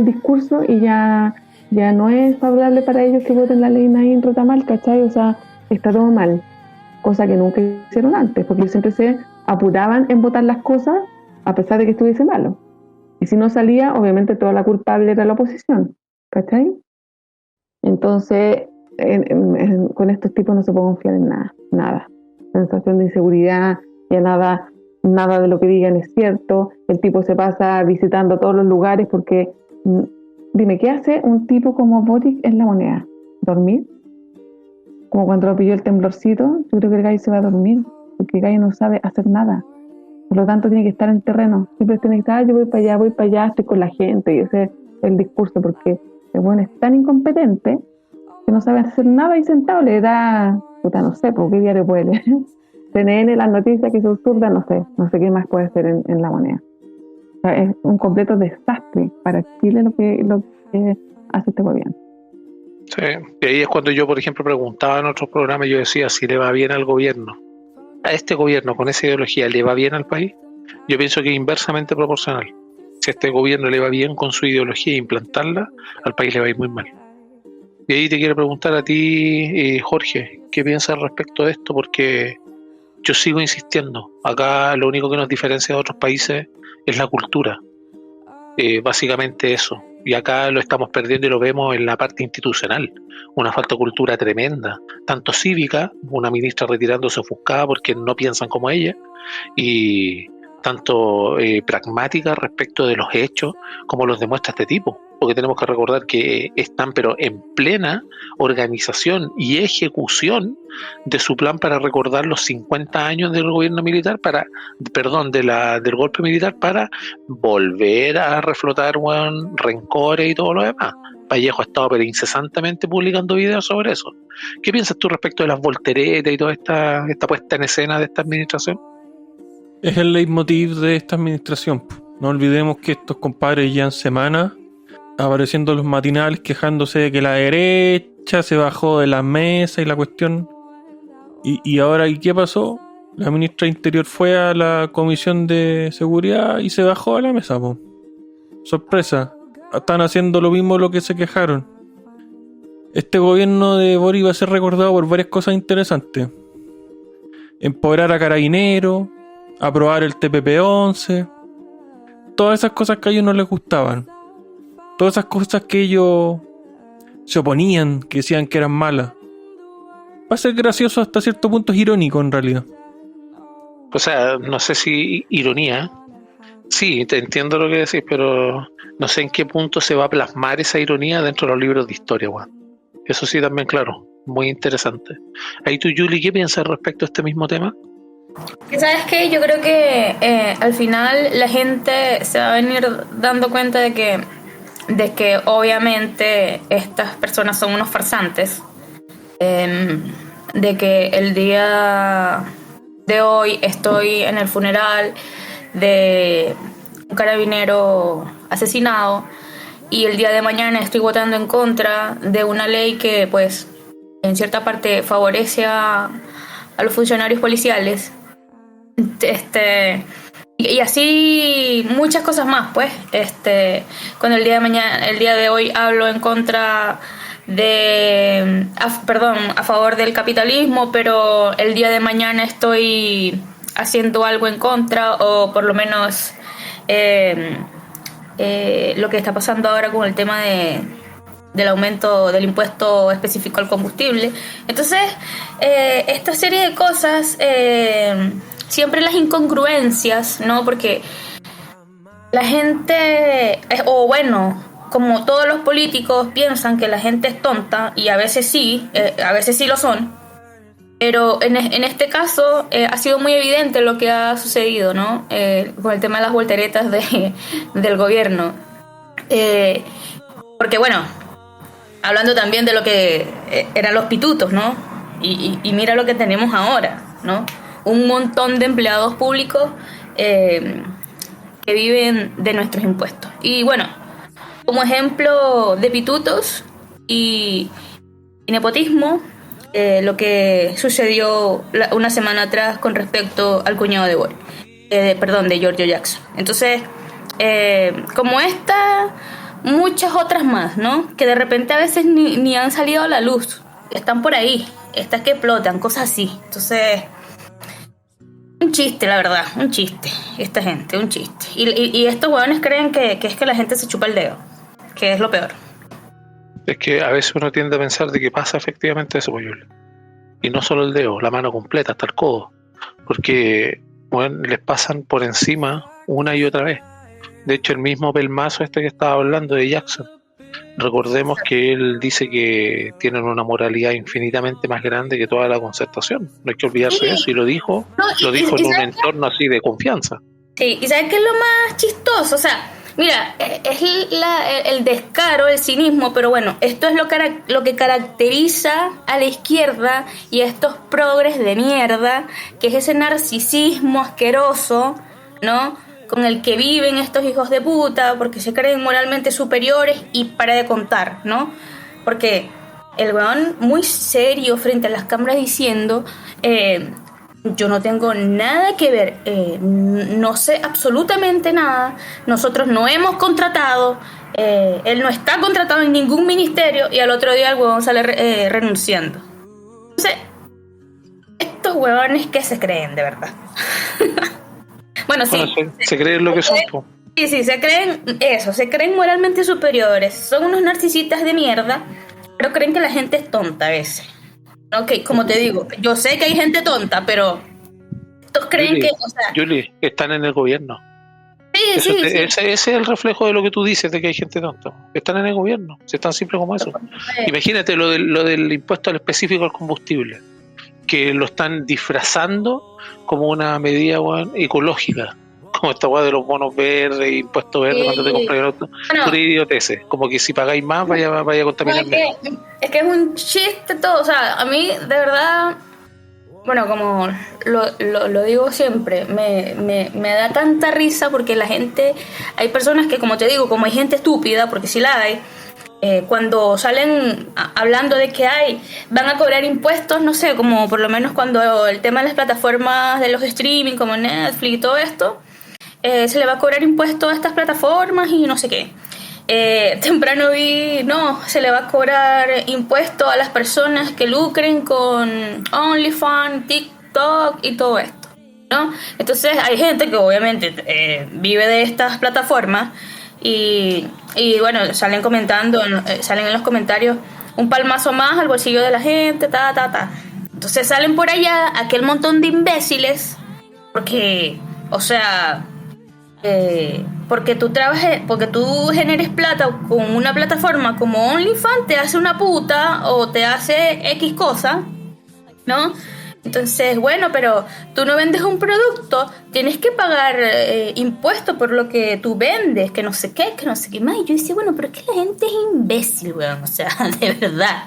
discurso, y ya no es favorable para ellos que voten la ley Nain Rotamal, ¿cachai? O sea, está todo mal, cosa que nunca hicieron antes, porque siempre se apuraban en votar las cosas a pesar de que estuviese malo. Y si no salía, obviamente toda la culpable era la oposición, ¿cachai? Entonces, con estos tipos no se puede confiar en nada. Sensación de inseguridad, ya nada de lo que digan es cierto. El tipo se pasa visitando todos los lugares porque, dime, ¿qué hace un tipo como Boric en La Moneda? ¿Dormir? Como cuando lo pilló el temblorcito, yo creo que el gallo se va a dormir, porque el gallo no sabe hacer nada. Por lo tanto, tiene que estar en terreno. Siempre tiene que estar, yo voy para allá, estoy con la gente, y ese es el discurso, porque el bueno es tan incompetente que no sabe hacer nada y sentado le da, puta, no sé, ¿por qué diario puede leer? CNN, las noticias que se absurdan, no sé qué más puede hacer en La Moneda. O sea, es un completo desastre para Chile lo que hace este gobierno. Sí, y ahí es cuando yo, por ejemplo, preguntaba en otros programas, yo decía, si le va bien al gobierno, a este gobierno con esa ideología, ¿le va bien al país? Yo pienso que es inversamente proporcional. Si a este gobierno le va bien con su ideología e implantarla, al país le va a ir muy mal. Y ahí te quiero preguntar a ti, Jorge, ¿qué piensas respecto de esto? Porque yo sigo insistiendo, acá lo único que nos diferencia de otros países es la cultura, básicamente eso. Y acá lo estamos perdiendo y lo vemos en la parte institucional, una falta de cultura tremenda, tanto cívica, una ministra retirándose ofuscada porque no piensan como ella, y tanto pragmática respecto de los hechos como los demuestra este tipo, porque tenemos que recordar que están pero en plena organización y ejecución de su plan para recordar los 50 años del gobierno militar, del golpe militar, para volver a reflotar rencores y todo lo demás. Vallejo ha estado pero incesantemente publicando videos sobre eso. ¿Qué piensas tú respecto de las volteretas y toda esta puesta en escena de esta administración? Es el leitmotiv de esta administración. No olvidemos que estos compadres llevan semanas apareciendo en los matinales quejándose de que la derecha se bajó de la mesa y la cuestión. Y ahora, ¿y qué pasó? La ministra de Interior fue a la Comisión de Seguridad y se bajó de la mesa, po. Sorpresa. Están haciendo lo mismo de lo que se quejaron. Este gobierno de Boric va a ser recordado por varias cosas interesantes. Empoderar a Carabineros, aprobar el TPP-11, todas esas cosas que a ellos no les gustaban, todas esas cosas que ellos se oponían, que decían que eran malas. Va a ser gracioso hasta cierto punto, es irónico en realidad. O sea, no sé si ironía. Sí, te entiendo lo que decís, pero no sé en qué punto se va a plasmar esa ironía dentro de los libros de historia, weón. Eso sí, también, claro, muy interesante. Ahí tú, Yuli, ¿qué piensas respecto a este mismo tema? ¿Sabes qué? Yo creo que al final la gente se va a venir dando cuenta de que de que obviamente estas personas son unos farsantes, de que el día de hoy estoy en el funeral de un carabinero asesinado y el día de mañana estoy votando en contra de una ley que pues en cierta parte favorece a los funcionarios policiales, y así muchas cosas más, pues cuando el día de hoy hablo en contra a favor del capitalismo, pero el día de mañana estoy haciendo algo en contra, o por lo menos lo que está pasando ahora con el tema del aumento del impuesto específico al combustible. Entonces, esta serie de cosas, siempre las incongruencias, ¿no? Porque la gente, como todos los políticos piensan que la gente es tonta, y a veces sí lo son, pero en este caso ha sido muy evidente lo que ha sucedido, ¿no? Con el tema de las volteretas del gobierno. Porque bueno, hablando también de lo que eran los pitutos, ¿no? Y mira lo que tenemos ahora, ¿no? Un montón de empleados públicos que viven de nuestros impuestos. Y bueno, como ejemplo de pitutos y nepotismo, lo que sucedió una semana atrás con respecto al cuñado de de Giorgio Jackson. Entonces, como esta, muchas otras más, ¿no? Que de repente a veces ni han salido a la luz, están por ahí, estas que explotan, cosas así. Entonces, un chiste, la verdad, un chiste, esta gente, un chiste. Y estos huevones creen que es que la gente se chupa el dedo, que es lo peor. Es que a veces uno tiende a pensar de que pasa efectivamente eso, pues, Yuli. Y no solo el dedo, la mano completa, hasta el codo. Porque les pasan por encima una y otra vez. De hecho, el mismo pelmazo que estaba hablando de Jackson, recordemos que él dice que tienen una moralidad infinitamente más grande que toda la Concertación. No hay que olvidarse de eso. Y lo dijo en un entorno así de confianza. Sí, ¿y sabes qué es lo más chistoso? O sea, mira, es el descaro, el cinismo, pero bueno, esto es lo que caracteriza a la izquierda y a estos progres de mierda, que es ese narcisismo asqueroso, ¿no? Con el que viven estos hijos de puta, porque se creen moralmente superiores y para de contar, ¿no? Porque el weón muy serio frente a las cámaras diciendo... yo no tengo nada que ver, no sé absolutamente nada, nosotros no hemos contratado, él no está contratado en ningún ministerio, y al otro día el huevón sale renunciando. Entonces, estos huevones que se creen de verdad. Bueno, sí. Se creen lo que son. Sí, se creen eso, se creen moralmente superiores, son unos narcisistas de mierda, pero creen que la gente es tonta a veces. Ok, como te digo, yo sé que hay gente tonta, pero estos creen que... Yuli, están en el gobierno. Sí. Ese es el reflejo de lo que tú dices, de que hay gente tonta. Están en el gobierno, si es tan simple como eso. Imagínate lo del impuesto al específico al combustible, que lo están disfrazando como una medida ecológica, como esta weá de los bonos verdes, impuestos verdes cuando te compras el auto. Pura idioteces, como que si pagáis más vaya a contaminar menos. Es que es un chiste todo, o sea, a mí de verdad, bueno, como lo digo siempre, me da tanta risa porque la gente, hay personas que, como te digo, como hay gente estúpida, porque sí la hay, cuando salen hablando de que van a cobrar impuestos, no sé, como por lo menos cuando el tema de las plataformas de los streaming como Netflix y todo esto, se le va a cobrar impuestos a estas plataformas y no sé qué. Temprano se le va a cobrar impuesto a las personas que lucren con OnlyFans, TikTok y todo esto, ¿no? Entonces hay gente que obviamente vive de estas plataformas y bueno, salen en los comentarios un palmazo más al bolsillo de la gente, Entonces salen por allá aquel montón de imbéciles porque, o sea... porque tú generes plata con una plataforma como OnlyFans, te hace una puta o te hace X cosa, ¿no? Entonces, bueno, pero tú no vendes un producto, tienes que pagar impuestos por lo que tú vendes, que no sé qué más. Y yo decía, bueno, pero es que la gente es imbécil, weón, o sea, de verdad.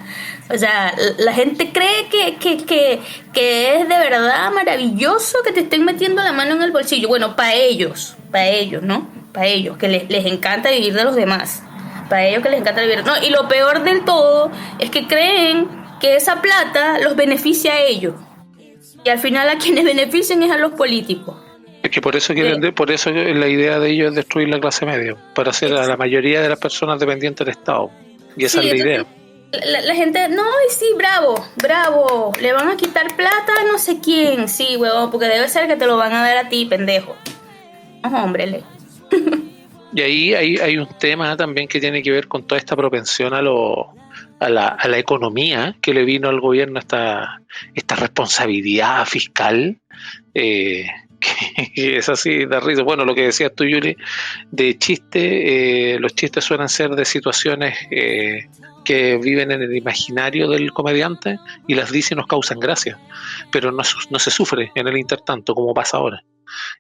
O sea, la gente cree que es de verdad maravilloso que te estén metiendo la mano en el bolsillo. Bueno, para ellos, ¿no? Para ellos, que les encanta vivir de los demás. Para ellos que les encanta vivir. No, y lo peor del todo es que creen que esa plata los beneficia a ellos. Y al final a quienes benefician es a los políticos. Es que por eso quieren, por eso la idea de ellos es destruir la clase media, para hacer a la mayoría de las personas dependientes del Estado. Y esa es la idea. La gente, no, y sí, bravo, le van a quitar plata a no sé quién, sí, huevón, porque debe ser que te lo van a dar a ti, pendejo. No, hombre. Y ahí hay un tema también que tiene que ver con toda esta propensión a la economía que le vino al gobierno, esta responsabilidad fiscal, que es así de risa. Bueno, lo que decías tú, Yuli, de chiste, los chistes suelen ser de situaciones que viven en el imaginario del comediante y las dice y nos causan gracia, pero no se sufre en el intertanto, como pasa ahora.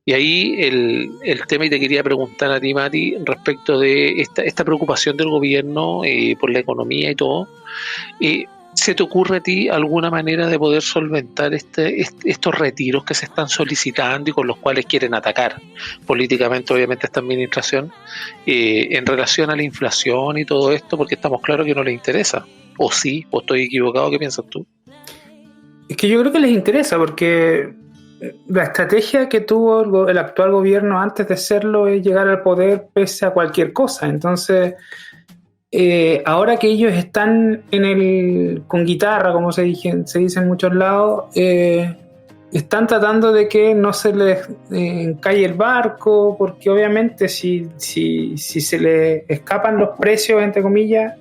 Y ahí el tema, y te quería preguntar a ti, Mati, respecto de esta preocupación del gobierno por la economía y todo, ¿se te ocurre a ti alguna manera de poder solventar estos retiros que se están solicitando y con los cuales quieren atacar políticamente, obviamente, esta administración, en relación a la inflación y todo esto? Porque estamos claros que no les interesa. ¿O sí? ¿O estoy equivocado? ¿Qué piensas tú? Es que yo creo que les interesa, porque la estrategia que tuvo el actual gobierno antes de serlo es llegar al poder pese a cualquier cosa. Entonces, ahora que ellos están con guitarra, como se dice en muchos lados, están tratando de que no se les encalle el barco, porque obviamente si se les escapan los precios, entre comillas,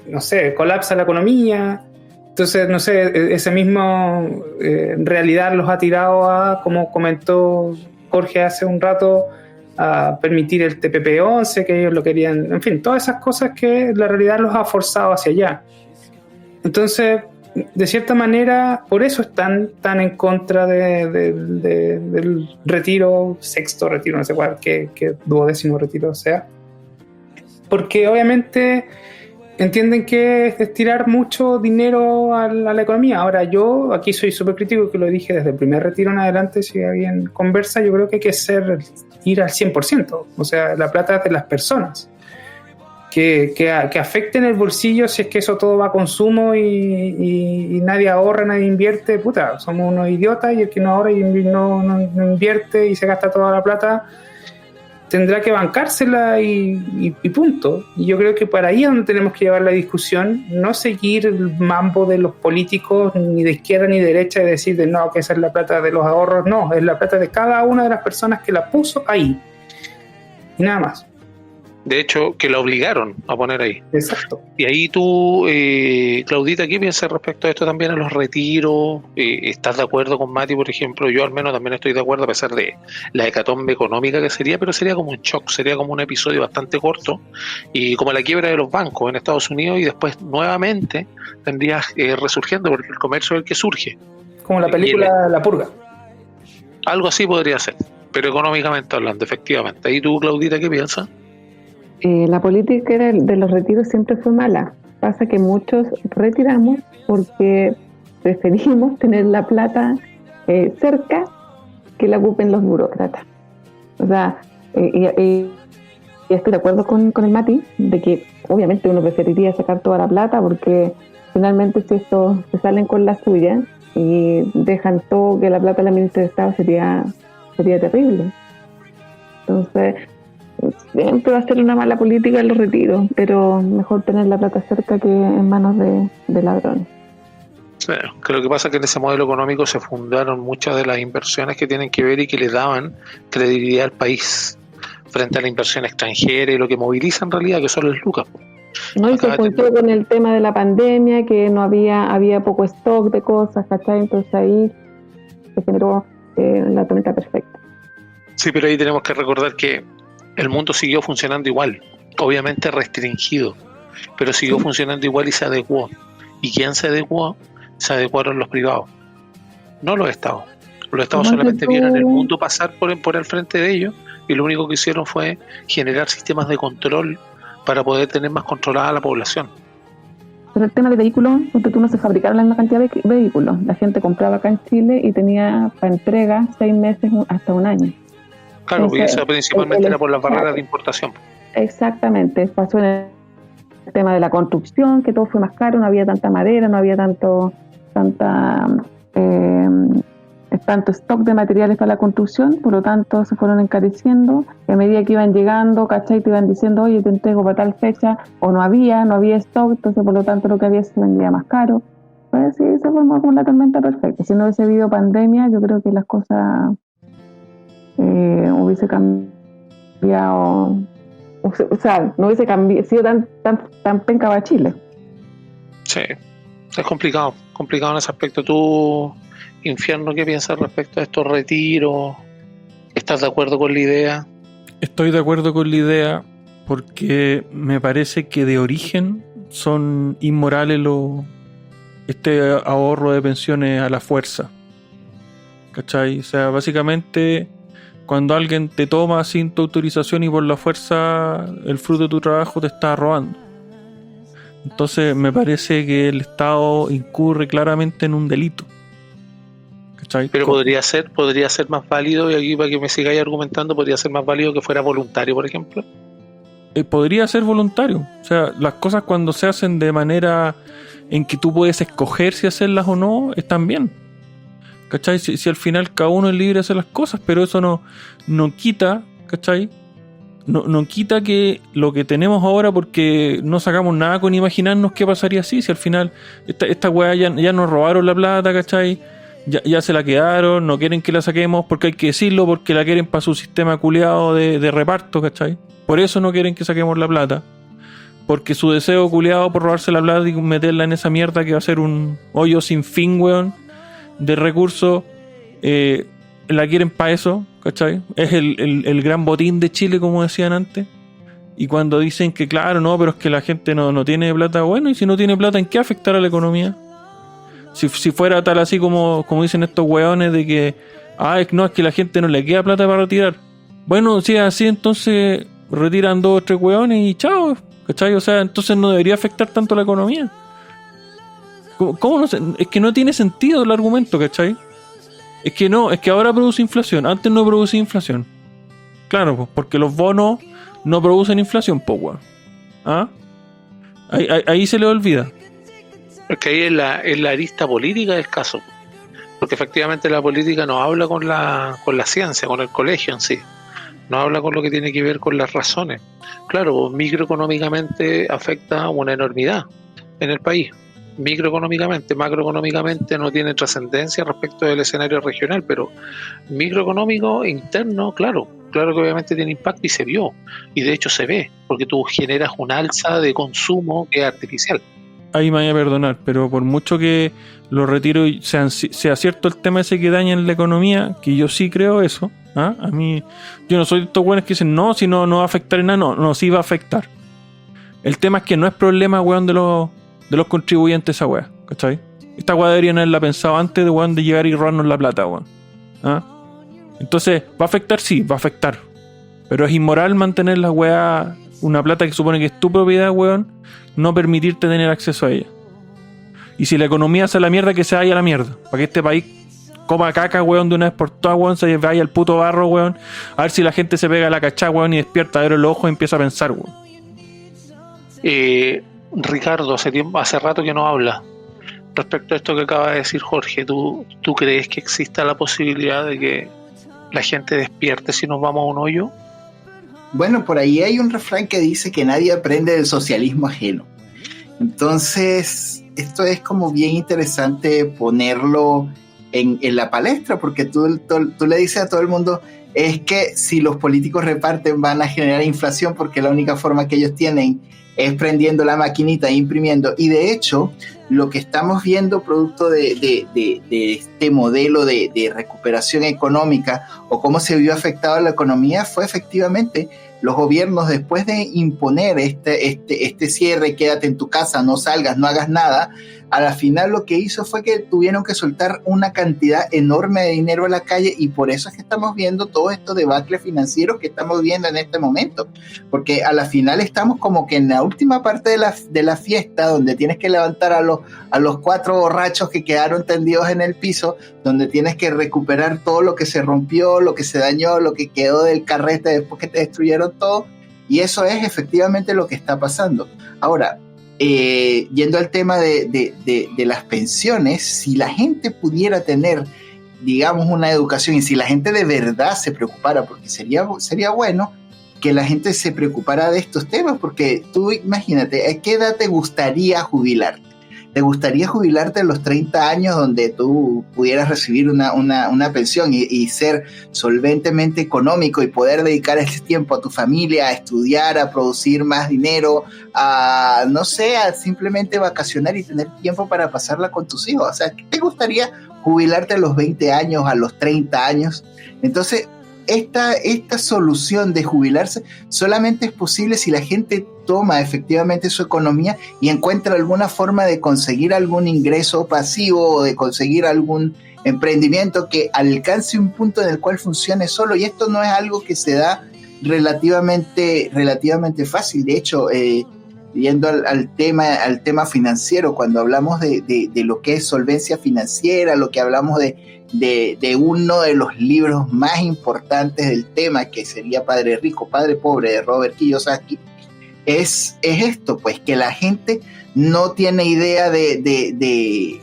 no sé, colapsa la economía. Entonces, no sé, ese mismo en realidad los ha tirado a, como comentó Jorge hace un rato, a permitir el TPP-11, que ellos lo querían, en fin, todas esas cosas que la realidad los ha forzado hacia allá. Entonces, de cierta manera, por eso están tan en contra del retiro, sexto retiro, no sé cuál, que 12º retiro sea, porque obviamente entienden que es tirar mucho dinero a la economía. Ahora, yo aquí soy súper crítico, que lo dije desde el primer retiro en adelante, si alguien conversa, yo creo que hay que ir al 100%, o sea, la plata es de las personas, que afecten el bolsillo si es que eso todo va a consumo y nadie ahorra, nadie invierte. Puta, somos unos idiotas, y el que no ahorra y no invierte y se gasta toda la plata tendrá que bancársela y punto. Y yo creo que para ahí es donde tenemos que llevar la discusión, no seguir el mambo de los políticos ni de izquierda ni de derecha y decir de no, que esa es la plata de los ahorros. No, es la plata de cada una de las personas que la puso ahí y nada más. De hecho, que la obligaron a poner ahí. Exacto. Y ahí tú, Claudita, ¿qué piensas respecto a esto también, a los retiros? ¿Estás de acuerdo con Mati, por ejemplo? Yo al menos también estoy de acuerdo, a pesar de la hecatombe económica que sería, pero sería como un shock, sería como un episodio bastante corto, y como la quiebra de los bancos en Estados Unidos, y después nuevamente tendrías resurgiendo, porque el comercio es el que surge. Como la película La Purga. Algo así podría ser, pero económicamente hablando, efectivamente. Ahí tú, Claudita, ¿qué piensas? La política de los retiros siempre fue mala. Pasa que muchos retiramos porque preferimos tener la plata cerca que la ocupen los burócratas. O sea, y estoy de acuerdo con el Mati de que obviamente uno preferiría sacar toda la plata, porque finalmente si estos se salen con la suya y dejan todo que la plata la ministra de Estado, sería terrible. Entonces, siempre va a ser una mala política en los retiros, pero mejor tener la plata cerca que en manos de ladrones. Bueno, que lo que pasa es que en ese modelo económico se fundaron muchas de las inversiones que tienen que ver y que le daban credibilidad al país frente a la inversión extranjera y lo que moviliza en realidad, que son las lucas. No, y se juntó con el tema de la pandemia, que no había poco stock de cosas, ¿cachai? Entonces ahí se generó la tormenta perfecta. Sí, pero ahí tenemos que recordar que el mundo siguió funcionando igual, obviamente restringido, pero siguió funcionando igual y se adecuó. ¿Y quién se adecuó? se adecuaron los privados, no los estados. Los estados Como solamente que tú- vieron el mundo pasar por el frente de ellos y lo único que hicieron fue generar sistemas de control para poder tener más controlada a la población. Pero el tema de vehículos, porque tú no se fabricaron la misma cantidad de vehículos. La gente compraba acá en Chile y tenía para entrega 6 meses hasta un año. Claro, y Entonces, eso principalmente el era por las Estado- barreras de importación. Exactamente, pasó en el tema de la construcción, que todo fue más caro, no había tanta madera, no había tanto stock de materiales para la construcción, por lo tanto se fueron encareciendo. Y a medida que iban llegando, ¿cachai? Te iban diciendo, oye, te entrego para tal fecha, o no había stock, entonces por lo tanto lo que había se vendía más caro. Pues sí, se formó como la tormenta perfecta. Si no hubiese habido pandemia, yo creo que las cosas hubiese cambiado. O sea, no hubiese sido tan penca para Chile. Sí, es complicado en ese aspecto. Tú, Infierno, ¿qué piensas respecto a estos retiros? ¿Estás de acuerdo con la idea? Estoy de acuerdo con la idea porque me parece que de origen son inmorales este ahorro de pensiones a la fuerza. ¿Cachai? O sea, básicamente cuando alguien te toma sin tu autorización y por la fuerza el fruto de tu trabajo te está robando. Entonces me parece que el Estado incurre claramente en un delito. ¿Cachai? Pero podría ser más válido, y aquí para que me sigáis argumentando, podría ser más válido que fuera voluntario, por ejemplo. Podría ser voluntario. O sea, las cosas cuando se hacen de manera en que tú puedes escoger si hacerlas o no, están bien. ¿Cachai? Si al final cada uno es libre de hacer las cosas, pero eso no quita, ¿cachai? No quita que lo que tenemos ahora, porque no sacamos nada con imaginarnos qué pasaría si al final esta weá ya nos robaron la plata, ¿cachai? Ya se la quedaron, no quieren que la saquemos porque hay que decirlo, porque la quieren para su sistema culiado de reparto, ¿cachai? Por eso no quieren que saquemos la plata. Porque su deseo culiado por robarse la plata y meterla en esa mierda que va a ser un hoyo sin fin, weón, de recursos, la quieren para eso, ¿cachai? Es el gran botín de Chile, como decían antes. Y cuando dicen que claro, no, pero es que la gente no tiene plata, bueno, y si no tiene plata, ¿en qué afectará a la economía? Si fuera tal así como dicen estos weones de que es que la gente no le queda plata para retirar. Bueno, si es así, entonces retiran 2 o 3 weones y chao, ¿cachai? O sea, entonces no debería afectar tanto la economía. ¿Cómo no? Es que no tiene sentido el argumento, ¿cachai? Es que ahora produce inflación, antes no producía inflación. Claro, pues, porque los bonos no producen inflación, pues, weón. ¿Ah? Ahí se le olvida. Porque ahí en la arista política del caso. Porque efectivamente la política no habla con la ciencia, con el colegio en sí. No habla con lo que tiene que ver con las razones. Claro, microeconómicamente afecta una enormidad en el país. Microeconómicamente, macroeconómicamente no tiene trascendencia respecto del escenario regional, pero microeconómico interno, claro que obviamente tiene impacto y se vio. Y de hecho se ve, porque tú generas un alza de consumo que es artificial. Ahí me voy a perdonar, pero por mucho que los retiros sea cierto el tema ese que dañan la economía, que yo sí creo eso, a mí, yo no soy de estos buenos que dicen no, si no va a afectar en nada, no, sí va a afectar. El tema es que no es problema, weón, de los contribuyentes esa weá, ¿cachai? Esta weá deberían haberla pensado antes de llegar y robarnos la plata, weón. Entonces, ¿va a afectar? Sí, va a afectar. Pero es inmoral mantener la weá, una plata que supone que es tu propiedad, weón, no permitirte tener acceso a ella. Y si la economía se a la mierda, que se vaya a la mierda. Para que este país coma caca, weón, de una vez por todas, weón, se vaya al puto barro, weón. A ver si la gente se pega a la cachá, weón, y despierta, abre los ojos y empieza a pensar, weón. Ricardo, hace rato que no habla. Respecto a esto que acaba de decir Jorge, ¿tú crees que exista la posibilidad de que la gente despierte si nos vamos a un hoyo? Bueno, por ahí hay un refrán que dice que nadie aprende del socialismo ajeno. Entonces, esto es como bien interesante ponerlo en la palestra, porque tú le dices a todo el mundo, es que si los políticos reparten van a generar inflación, porque la única forma que ellos tienen es prendiendo la maquinita e imprimiendo. Y de hecho, lo que estamos viendo producto de este modelo de recuperación económica, o cómo se vio afectada la economía, fue efectivamente los gobiernos, después de imponer este cierre, quédate en tu casa, no salgas, no hagas nada, a la final lo que hizo fue que tuvieron que soltar una cantidad enorme de dinero a la calle, y por eso es que estamos viendo todo estos debacles financieros que estamos viendo en este momento, porque a la final estamos como que en la última parte de la fiesta, donde tienes que levantar a los 4 borrachos que quedaron tendidos en el piso, donde tienes que recuperar todo lo que se rompió, lo que se dañó, lo que quedó del carrete después que te destruyeron todo, y eso es efectivamente lo que está pasando. Ahora, yendo al tema de las pensiones, si la gente pudiera tener, digamos, una educación, y si la gente de verdad se preocupara, porque sería bueno que la gente se preocupara de estos temas, porque tú imagínate, ¿a qué edad te gustaría jubilarte? ¿Te gustaría jubilarte a los 30 años, donde tú pudieras recibir una pensión y ser solventemente económico y poder dedicar ese tiempo a tu familia, a estudiar, a producir más dinero, a, no sé, a simplemente vacacionar y tener tiempo para pasarla con tus hijos? O sea, ¿qué te gustaría jubilarte a los 20 años, a los 30 años? Entonces, esta solución de jubilarse solamente es posible si la gente toma efectivamente su economía y encuentra alguna forma de conseguir algún ingreso pasivo o de conseguir algún emprendimiento que alcance un punto en el cual funcione solo. Y esto no es algo que se da relativamente fácil. De hecho, yendo al tema financiero, cuando hablamos de lo que es solvencia financiera, lo que hablamos de uno de los libros más importantes del tema, que sería Padre Rico, Padre Pobre, de Robert Kiyosaki, es esto, pues, que la gente no tiene idea de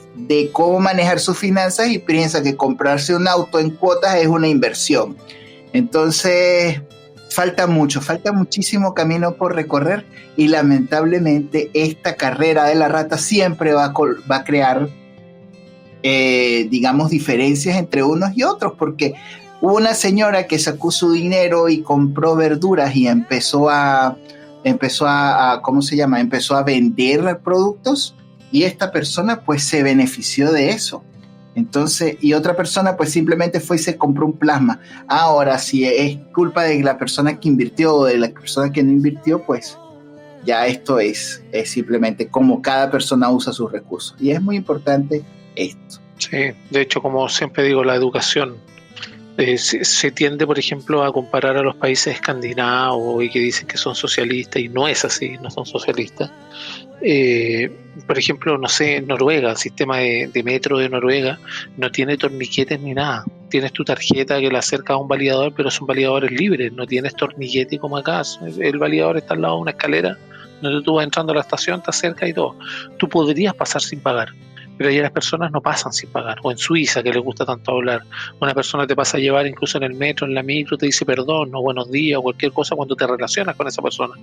cómo manejar sus finanzas y piensa que comprarse un auto en cuotas es una inversión. Entonces, falta muchísimo camino por recorrer, y lamentablemente esta carrera de la rata siempre va a crear digamos, diferencias entre unos y otros, porque hubo una señora que sacó su dinero y compró verduras y empezó a ¿cómo se llama? Empezó a vender productos, y esta persona pues se benefició de eso. Entonces, y otra persona pues simplemente fue y se compró un plasma. Ahora, si es culpa de la persona que invirtió o de la persona que no invirtió, pues ya esto es simplemente como cada persona usa sus recursos, y es muy importante esto. Sí, de hecho, como siempre digo, la educación se tiende, por ejemplo, a comparar a los países escandinavos y que dicen que son socialistas, y no es así, no son socialistas. Por ejemplo, no sé, Noruega, el sistema de metro de Noruega no tiene torniquetes ni nada. Tienes tu tarjeta que la acercas a un validador, pero son validadores libres, no tienes torniquete como acá. El validador está al lado de una escalera donde tú vas entrando a la estación, te acercas y todo. Tú podrías pasar sin pagar, pero allá las personas no pasan sin pagar. O en Suiza, que les gusta tanto hablar, una persona te pasa a llevar incluso en el metro, en la micro, te dice perdón, o buenos días, o cualquier cosa cuando te relacionas con esa persona.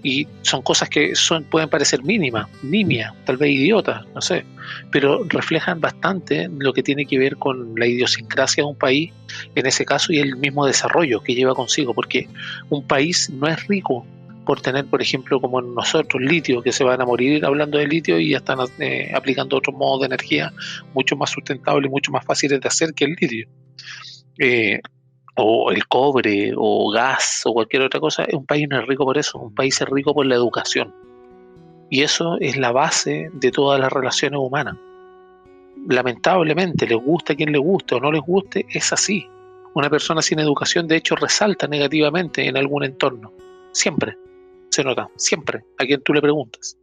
Y son cosas que pueden parecer nimias, tal vez idiotas, no sé, pero reflejan bastante lo que tiene que ver con la idiosincrasia de un país, en ese caso, y el mismo desarrollo que lleva consigo, porque un país no es rico por tener, por ejemplo, como nosotros, litio, que se van a morir hablando de litio y ya están aplicando otros modos de energía mucho más sustentables y mucho más fáciles de hacer que el litio. O el cobre, o gas, o cualquier otra cosa. Un país no es rico por eso, un país es rico por la educación. Y eso es la base de todas las relaciones humanas. Lamentablemente, les guste a quien le guste o no les guste, es así. Una persona sin educación, de hecho, resalta negativamente en algún entorno. Siempre se nota, siempre, a quien tú le preguntas.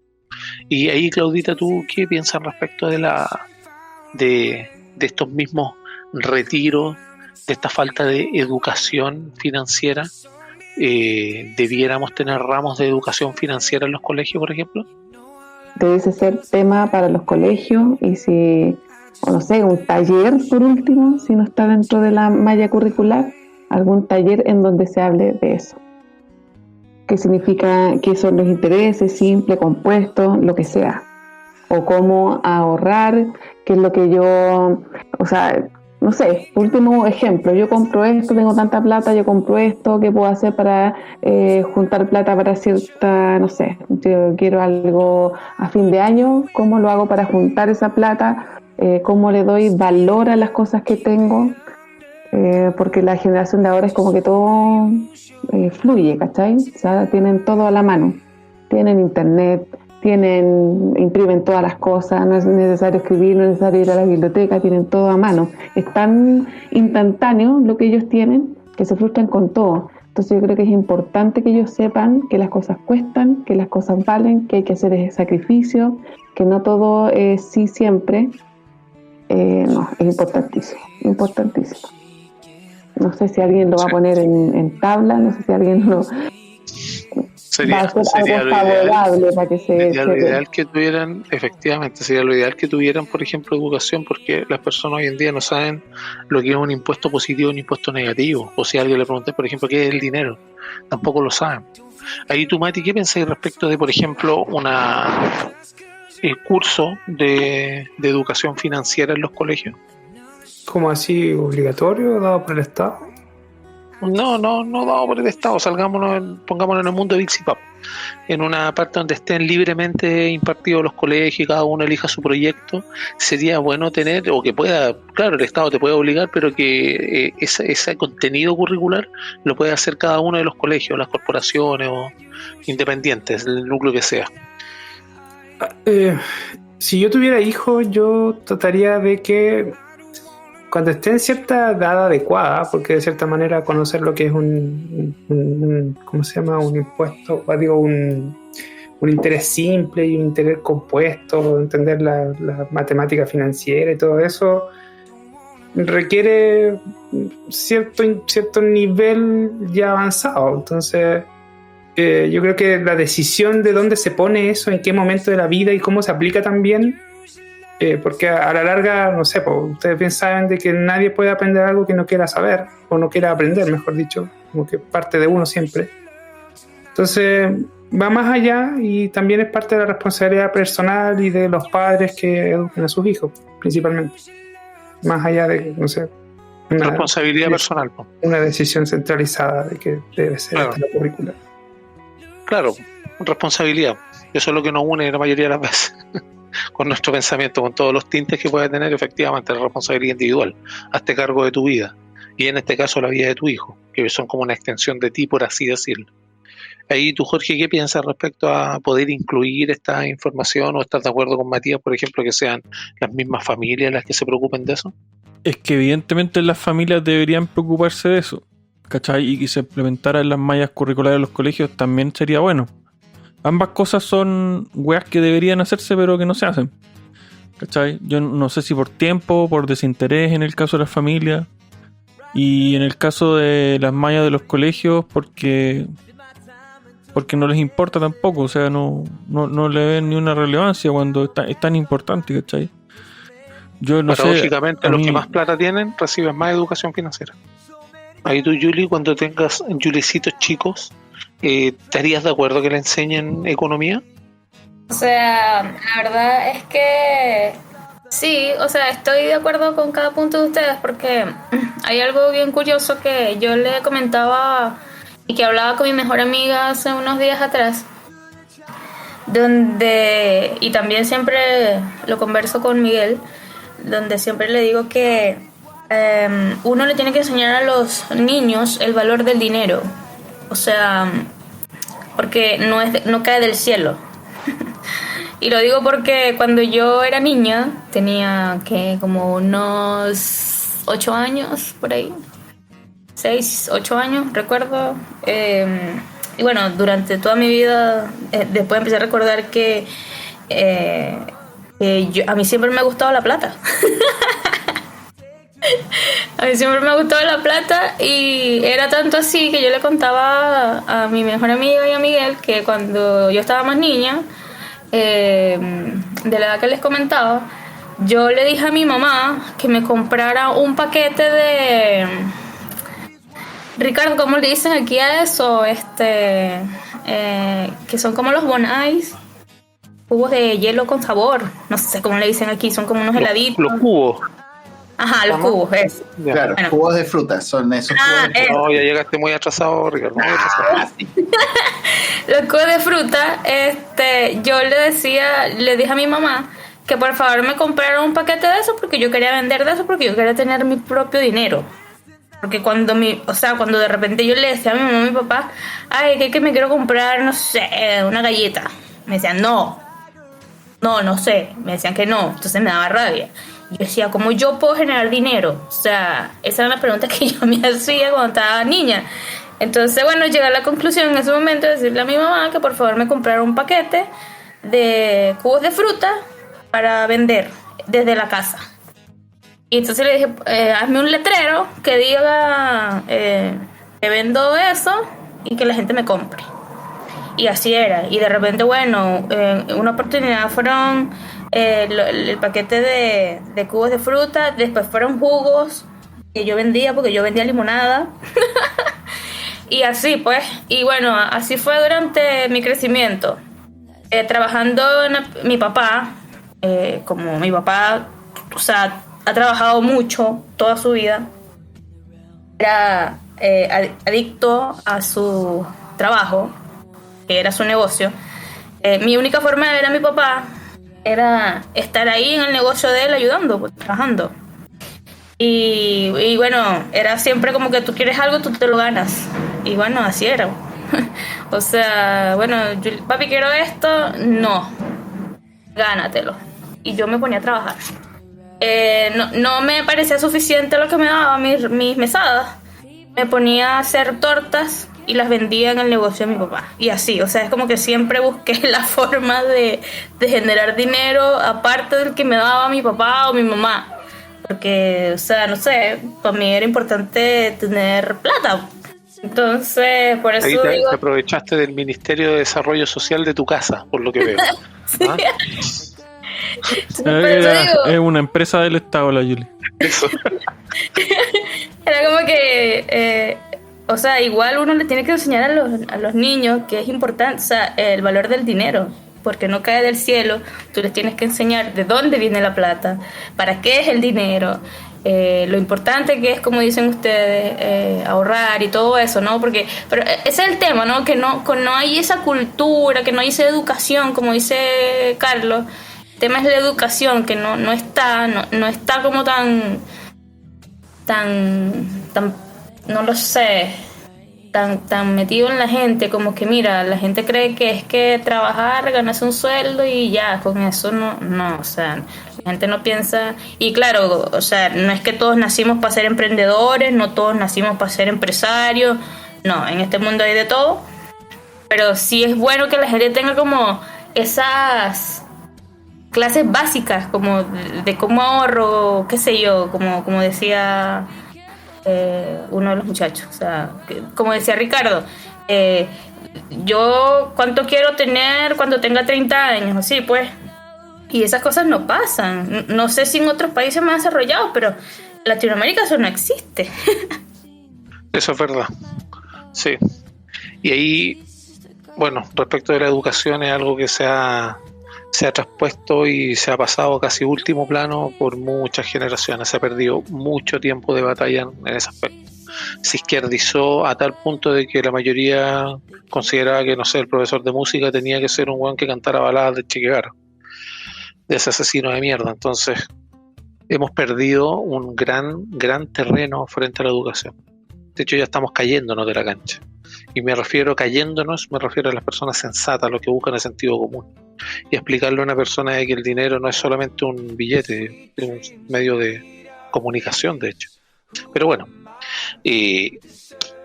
Y ahí, Claudita, ¿tú qué piensas respecto de estos mismos retiros, de esta falta de educación financiera? ¿Debiéramos tener ramos de educación financiera en los colegios, por ejemplo? Debe ser tema para los colegios, y si, o no sé, un taller por último, si no está dentro de la malla curricular, algún taller en donde se hable de eso. ¿Qué significa? ¿Qué son los intereses, simple, compuesto, lo que sea? O cómo ahorrar, qué es lo que yo, o sea, no sé, último ejemplo, yo compro esto, tengo tanta plata, yo compro esto, ¿qué puedo hacer para juntar plata para cierta, no sé, yo quiero algo a fin de año, ¿cómo lo hago para juntar esa plata? ¿Cómo le doy valor a las cosas que tengo? Porque la generación de ahora es como que todo fluye, ¿cachai? O sea, tienen todo a la mano, tienen internet, imprimen todas las cosas, no es necesario escribir, no es necesario ir a la biblioteca, tienen todo a mano. Es tan instantáneo lo que ellos tienen que se frustran con todo. Entonces yo creo que es importante que ellos sepan que las cosas cuestan, que las cosas valen, que hay que hacer ese sacrificio, que no todo es sí siempre. No, es importantísimo. No sé si alguien lo va a poner en tabla, no sé si alguien lo... va a ser algo favorable para que sería lo ideal que tuvieran, efectivamente, sería lo ideal que tuvieran, por ejemplo, educación, porque las personas hoy en día no saben lo que es un impuesto positivo y un impuesto negativo. O si a alguien le pregunté, por ejemplo, qué es el dinero, tampoco lo saben. Ahí tú, Mati, ¿qué pensáis respecto de, por ejemplo, el curso de educación financiera en los colegios? ¿Cómo así, obligatorio, dado por el Estado? No dado por el Estado. Pongámonos en el mundo de Vixipap, en una parte donde estén libremente impartidos los colegios y cada uno elija su proyecto. Sería bueno tener, o que pueda, claro, el Estado te puede obligar, pero que ese contenido curricular lo puede hacer cada uno de los colegios, las corporaciones o independientes, el núcleo que sea. Si yo tuviera hijos, yo trataría de que cuando esté en cierta edad adecuada, porque de cierta manera conocer lo que es ¿cómo se llama? Un impuesto, un interés simple y un interés compuesto, entender la matemática financiera y todo eso, requiere cierto nivel ya avanzado. Entonces, yo creo que la decisión de dónde se pone eso, en qué momento de la vida y cómo se aplica también, porque a la larga, no sé, pues, ustedes bien saben de que nadie puede aprender algo que no quiera saber, o no quiera aprender, mejor dicho, como que parte de uno siempre. Entonces, va más allá y también es parte de la responsabilidad personal y de los padres que eduquen a sus hijos, principalmente. Más allá de, no sé, una responsabilidad personal. Una decisión centralizada de que debe ser claro. La currícula. Claro, responsabilidad. Eso es lo que nos une la mayoría de las veces con nuestro pensamiento, con todos los tintes que puede tener efectivamente la responsabilidad individual. Hazte cargo de tu vida y en este caso la vida de tu hijo, que son como una extensión de ti, por así decirlo. Ahí tú, Jorge, ¿qué piensas respecto a poder incluir esta información, o estás de acuerdo con Matías, por ejemplo, que sean las mismas familias las que se preocupen de eso? Es que evidentemente las familias deberían preocuparse de eso, ¿cachai? Y que se implementara en las mallas curriculares de los colegios también sería bueno. Ambas cosas son weas que deberían hacerse pero que no se hacen, ¿cachai? Yo no sé si por tiempo, por desinterés en el caso de las familias, y en el caso de las mallas de los colegios porque no les importa tampoco, o sea, no le ven ni una relevancia cuando es tan importante, ¿cachai? Yo no sé. Lógicamente los que más plata tienen reciben más educación financiera. Ahí tú, Juli, cuando tengas Julicitos chicos, ¿estarías de acuerdo que le enseñen economía? O sea, la verdad es que sí, o sea, estoy de acuerdo con cada punto de ustedes, porque hay algo bien curioso que yo le comentaba y que hablaba con mi mejor amiga hace unos días atrás, y también siempre lo converso con Miguel, donde siempre le digo que uno le tiene que enseñar a los niños el valor del dinero, o sea, porque no cae del cielo. Y lo digo porque cuando yo era niña, tenía como unos 8 años, por ahí, 6, 8 años, recuerdo. Y bueno, durante toda mi vida, después empecé a recordar que a mí siempre me ha gustado la plata. A mí siempre me ha gustado la plata, y era tanto así que yo le contaba a mi mejor amiga y a Miguel que cuando yo estaba más niña, de la edad que les comentaba, yo le dije a mi mamá que me comprara un paquete de... Ricardo, ¿cómo le dicen aquí a eso? Que son como los Bon Ice, cubos de hielo con sabor, no sé cómo le dicen aquí, son como unos heladitos. Los cubos. Ajá, los cubos, eso. Claro, bueno. Cubos de frutas, son esos cubos de fruta. No, ya llegaste muy atrasado, Ricardo. Sí. Los cubos de fruta, yo le dije a mi mamá que por favor me comprara un paquete de eso, porque yo quería vender de eso, porque yo quería tener mi propio dinero. Porque cuando de repente yo le decía a mi mamá y mi papá, ay, que me quiero comprar, no sé, una galleta, me decían, no, no sé, me decían que no, entonces me daba rabia. Yo decía, ¿cómo yo puedo generar dinero? O sea, esa era la pregunta que yo me hacía cuando estaba niña. Entonces, bueno, llegué a la conclusión en ese momento de decirle a mi mamá que por favor me comprara un paquete de cubos de fruta para vender desde la casa. Y entonces le dije, hazme un letrero que diga que vendo eso y que la gente me compre. Y así era. Y de repente, bueno, una oportunidad fueron el paquete de cubos de fruta, después fueron jugos que yo vendía, porque yo vendía limonada. Y así pues, y bueno, así fue durante mi crecimiento. Trabajando mi papá, como mi papá, o sea, ha trabajado mucho toda su vida, era adicto a su trabajo, que era su negocio. Mi única forma de ver a mi papá era estar ahí en el negocio de él ayudando, pues, trabajando. Y bueno, era siempre como que tú quieres algo, tú te lo ganas. Y bueno, así era. O sea, bueno, papi, quiero esto, no, gánatelo. Y yo me ponía a trabajar. No me parecía suficiente lo que me daba mis mesadas. Me ponía a hacer tortas y las vendía en el negocio de mi papá. Y así, o sea, es como que siempre busqué la forma de generar dinero aparte del que me daba mi papá o mi mamá. Porque, o sea, no sé, para mí era importante tener plata. Entonces, por eso ahí digo... te aprovechaste del Ministerio de Desarrollo Social de tu casa, por lo que veo. Sí. ¿Ah? Es una empresa del Estado, la Yuli. Eso. Era como que, o sea, igual uno le tiene que enseñar a los niños que es importante, o sea, el valor del dinero, porque no cae del cielo. Tú les tienes que enseñar de dónde viene la plata, para qué es el dinero, lo importante que es, como dicen ustedes, ahorrar y todo eso, ¿no? Pero ese es el tema, ¿no? Que no hay esa cultura, que no hay esa educación, como dice Carlos. El tema es la educación, que no está como tan, no lo sé, tan metido en la gente, como que mira, la gente cree que es que trabajar, ganarse un sueldo y ya, con eso no, o sea, la gente no piensa. Y claro, o sea, no es que todos nacimos para ser emprendedores, no todos nacimos para ser empresarios, no, en este mundo hay de todo, pero sí es bueno que la gente tenga como esas clases básicas, como de cómo ahorro, qué sé yo, como decía uno de los muchachos, o sea, como decía Ricardo, yo cuánto quiero tener cuando tenga 30 años, así pues, y esas cosas no pasan. No sé si en otros países más desarrollados, pero en Latinoamérica eso no existe. Eso es verdad, sí. Y ahí, bueno, respecto de la educación, es algo que se ha traspuesto y se ha pasado casi último plano por muchas generaciones. Se ha perdido mucho tiempo de batalla en ese aspecto. Se izquierdizó a tal punto de que la mayoría consideraba que, no sé, el profesor de música tenía que ser un weón que cantara baladas de Che Guevara, de ese asesino de mierda. Entonces hemos perdido un gran terreno frente a la educación. De hecho, ya estamos cayéndonos de la cancha. Y me refiero a las personas sensatas, los que buscan el sentido común. Y explicarle a una persona de que el dinero no es solamente un billete, es un medio de comunicación, de hecho. Pero bueno,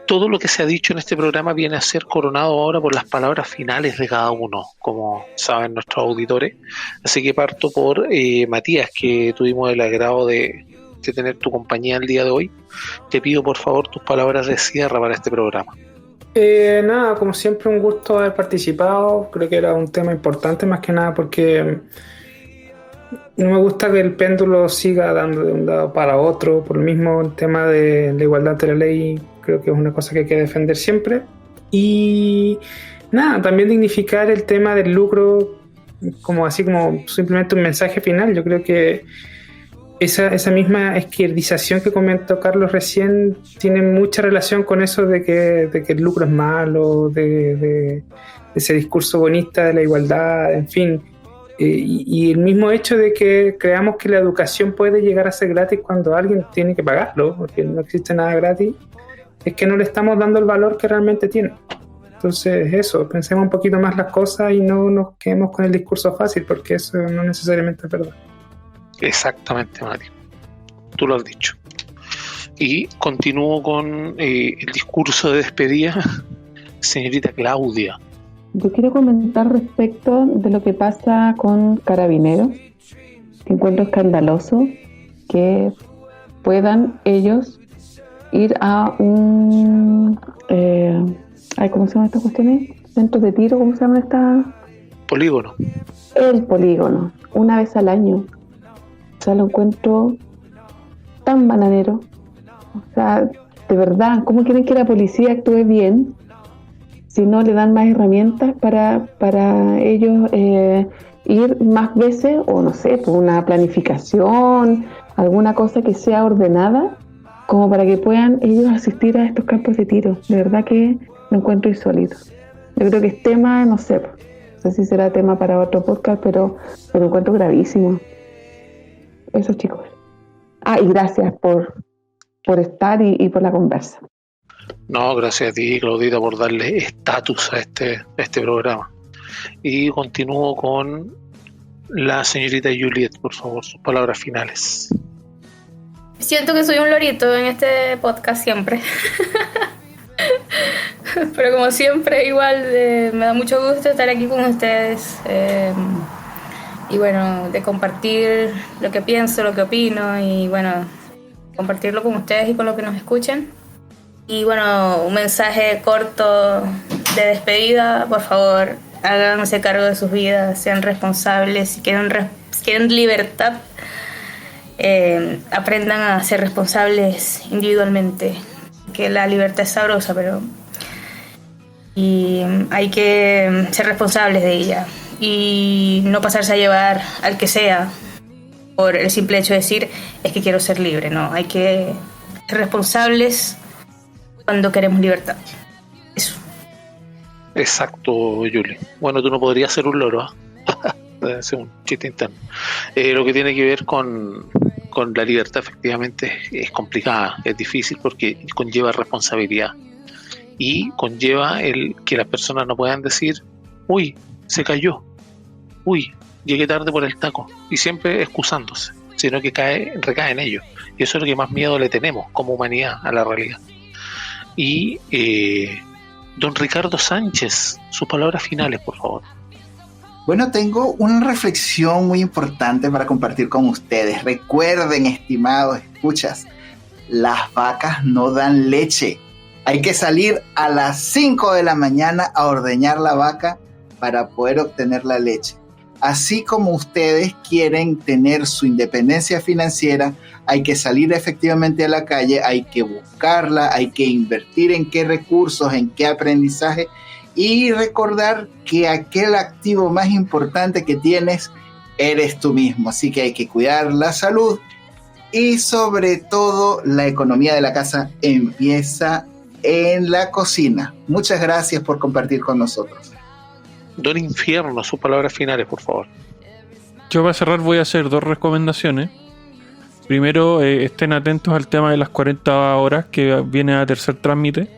todo lo que se ha dicho en este programa viene a ser coronado ahora por las palabras finales de cada uno, como saben nuestros auditores. Así que parto por Matías, que tuvimos el agrado de tener tu compañía el día de hoy. Te pido por favor tus palabras de cierre para este programa. Nada, como siempre un gusto haber participado. Creo que era un tema importante, más que nada porque no me gusta que el péndulo siga dando de un lado para otro. Por lo mismo, el tema de la igualdad ante la ley creo que es una cosa que hay que defender siempre. Y nada, también dignificar el tema del lucro como simplemente un mensaje final. Yo creo que esa misma izquierdización que comentó Carlos recién tiene mucha relación con eso de que el lucro es malo, de ese discurso bonista de la igualdad, en fin. Y el mismo hecho de que creamos que la educación puede llegar a ser gratis cuando alguien tiene que pagarlo, porque no existe nada gratis, es que no le estamos dando el valor que realmente tiene. Entonces eso, pensemos un poquito más las cosas y no nos quedemos con el discurso fácil, porque eso no necesariamente es verdad. Exactamente, Mati. Tú lo has dicho. Y continúo con el discurso de despedida, señorita Claudia. Yo quiero comentar respecto de lo que pasa con Carabineros, que encuentro escandaloso que puedan ellos ir a un... ¿cómo se llaman estas cuestiones? ¿Centros de tiro? ¿Cómo se llaman estas? Polígono. El polígono, una vez al año. O sea, lo encuentro tan bananero. O sea, de verdad, ¿cómo quieren que la policía actúe bien si no le dan más herramientas para ellos ir más veces, o no sé, por una planificación, alguna cosa que sea ordenada, como para que puedan ellos asistir a estos campos de tiro? De verdad que lo encuentro insólito. Yo creo que es tema, no sé si será tema para otro podcast, pero lo encuentro gravísimo. Eso, chicos. Y gracias por estar y por la conversa. No, gracias a ti, Claudita, por darle estatus a este programa. Y continúo con la señorita Juliet, por favor, sus palabras finales. Siento que soy un lorito en este podcast siempre. Pero como siempre, igual me da mucho gusto estar aquí con ustedes. Y bueno, de compartir lo que pienso, lo que opino, y bueno, compartirlo con ustedes y con los que nos escuchen. Y bueno, un mensaje corto de despedida: por favor, háganse cargo de sus vidas, sean responsables. Si quieren libertad, aprendan a ser responsables individualmente, que la libertad es sabrosa, pero y hay que ser responsables de ella y no pasarse a llevar al que sea por el simple hecho de decir es que quiero ser libre. No, hay que ser responsables cuando queremos libertad. Eso. Exacto, Juli. Bueno, tú no podrías ser un loro, debe ser un chiste interno. Lo que tiene que ver con la libertad, efectivamente, es complicada, es difícil, porque conlleva responsabilidad y conlleva el que las personas no puedan decir: uy, se cayó, uy, llegué tarde por el taco, y siempre excusándose, sino que recae en ello. Y eso es lo que más miedo le tenemos como humanidad a la realidad. Y don Ricardo Sánchez, sus palabras finales, por favor. Bueno, tengo una reflexión muy importante para compartir con ustedes. Recuerden, estimados escuchas, las vacas no dan leche. Hay que salir a las 5 de la mañana a ordeñar la vaca para poder obtener la leche. Así como ustedes quieren tener su independencia financiera, hay que salir efectivamente a la calle, hay que buscarla, hay que invertir en qué recursos, en qué aprendizaje, y recordar que aquel activo más importante que tienes eres tú mismo. Así que hay que cuidar la salud y sobre todo la economía de la casa empieza en la cocina. Muchas gracias por compartir con nosotros. Don Infierno, sus palabras finales, por favor. Yo, para cerrar, voy a hacer 2 recomendaciones. Primero, estén atentos al tema de las 40 horas que viene a tercer trámite.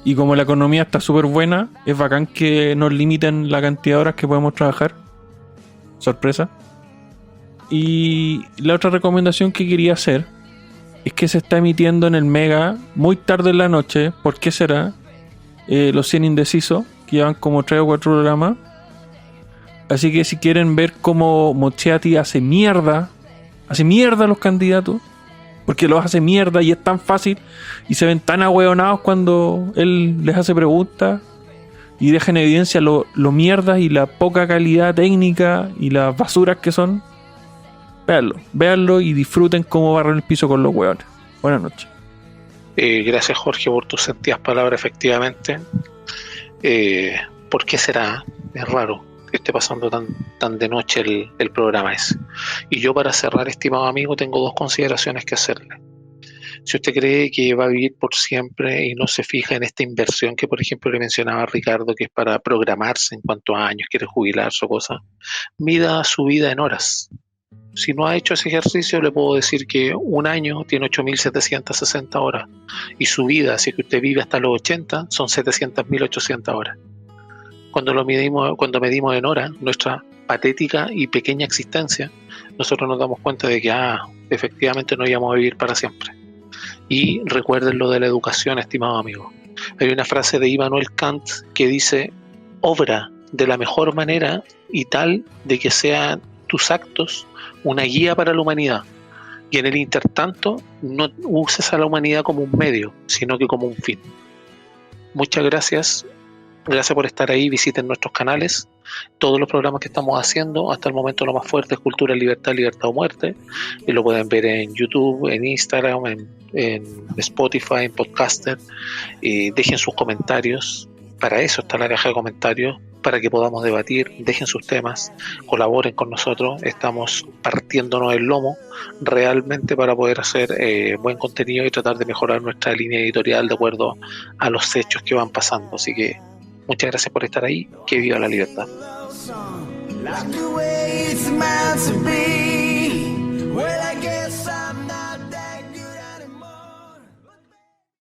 Y como la economía está súper buena, es bacán que nos limiten la cantidad de horas que podemos trabajar. Sorpresa. Y la otra recomendación que quería hacer es que se está emitiendo en el Mega muy tarde en la noche. ¿Por qué será? Los 100 indecisos, que llevan como 3 o 4 programas. Así que si quieren ver cómo Mochetti hace mierda a los candidatos, porque los hace mierda y es tan fácil, y se ven tan ahueonados cuando él les hace preguntas, y deja en evidencia lo mierdas y la poca calidad técnica y las basuras que son. Véanlo y disfruten cómo barran el piso con los hueones. Buenas noches. Gracias, Jorge, por tus sentidas palabras. Efectivamente, ¿por qué será? Es raro que esté pasando tan de noche el programa ese. Y yo, para cerrar, estimado amigo, tengo 2 consideraciones que hacerle. Si usted cree que va a vivir por siempre y no se fija en esta inversión que, por ejemplo, le mencionaba a Ricardo, que es para programarse en cuanto a años, quiere jubilarse o cosas, mida su vida en horas. Si no ha hecho ese ejercicio, le puedo decir que un año tiene 8.760 horas. Y su vida, si es que usted vive hasta los 80, son 700.800 horas. Cuando medimos en horas nuestra patética y pequeña existencia, nosotros nos damos cuenta de que efectivamente no íbamos a vivir para siempre. Y recuerden lo de la educación, estimados amigos. Hay una frase de Immanuel Kant que dice: obra de la mejor manera y tal de que sean tus actos una guía para la humanidad, y en el intertanto no uses a la humanidad como un medio, sino que como un fin. Muchas gracias por estar ahí. Visiten nuestros canales, todos los programas que estamos haciendo hasta el momento. Lo más fuerte es Cultura, Libertad, Libertad o Muerte, y lo pueden ver en YouTube, en Instagram, en Spotify, en Podcaster. Dejen sus comentarios, para eso está la caja de comentarios, para que podamos debatir. Dejen sus temas, colaboren con nosotros. Estamos partiéndonos el lomo realmente para poder hacer buen contenido y tratar de mejorar nuestra línea editorial de acuerdo a los hechos que van pasando. Así que muchas gracias por estar ahí. Que viva la libertad.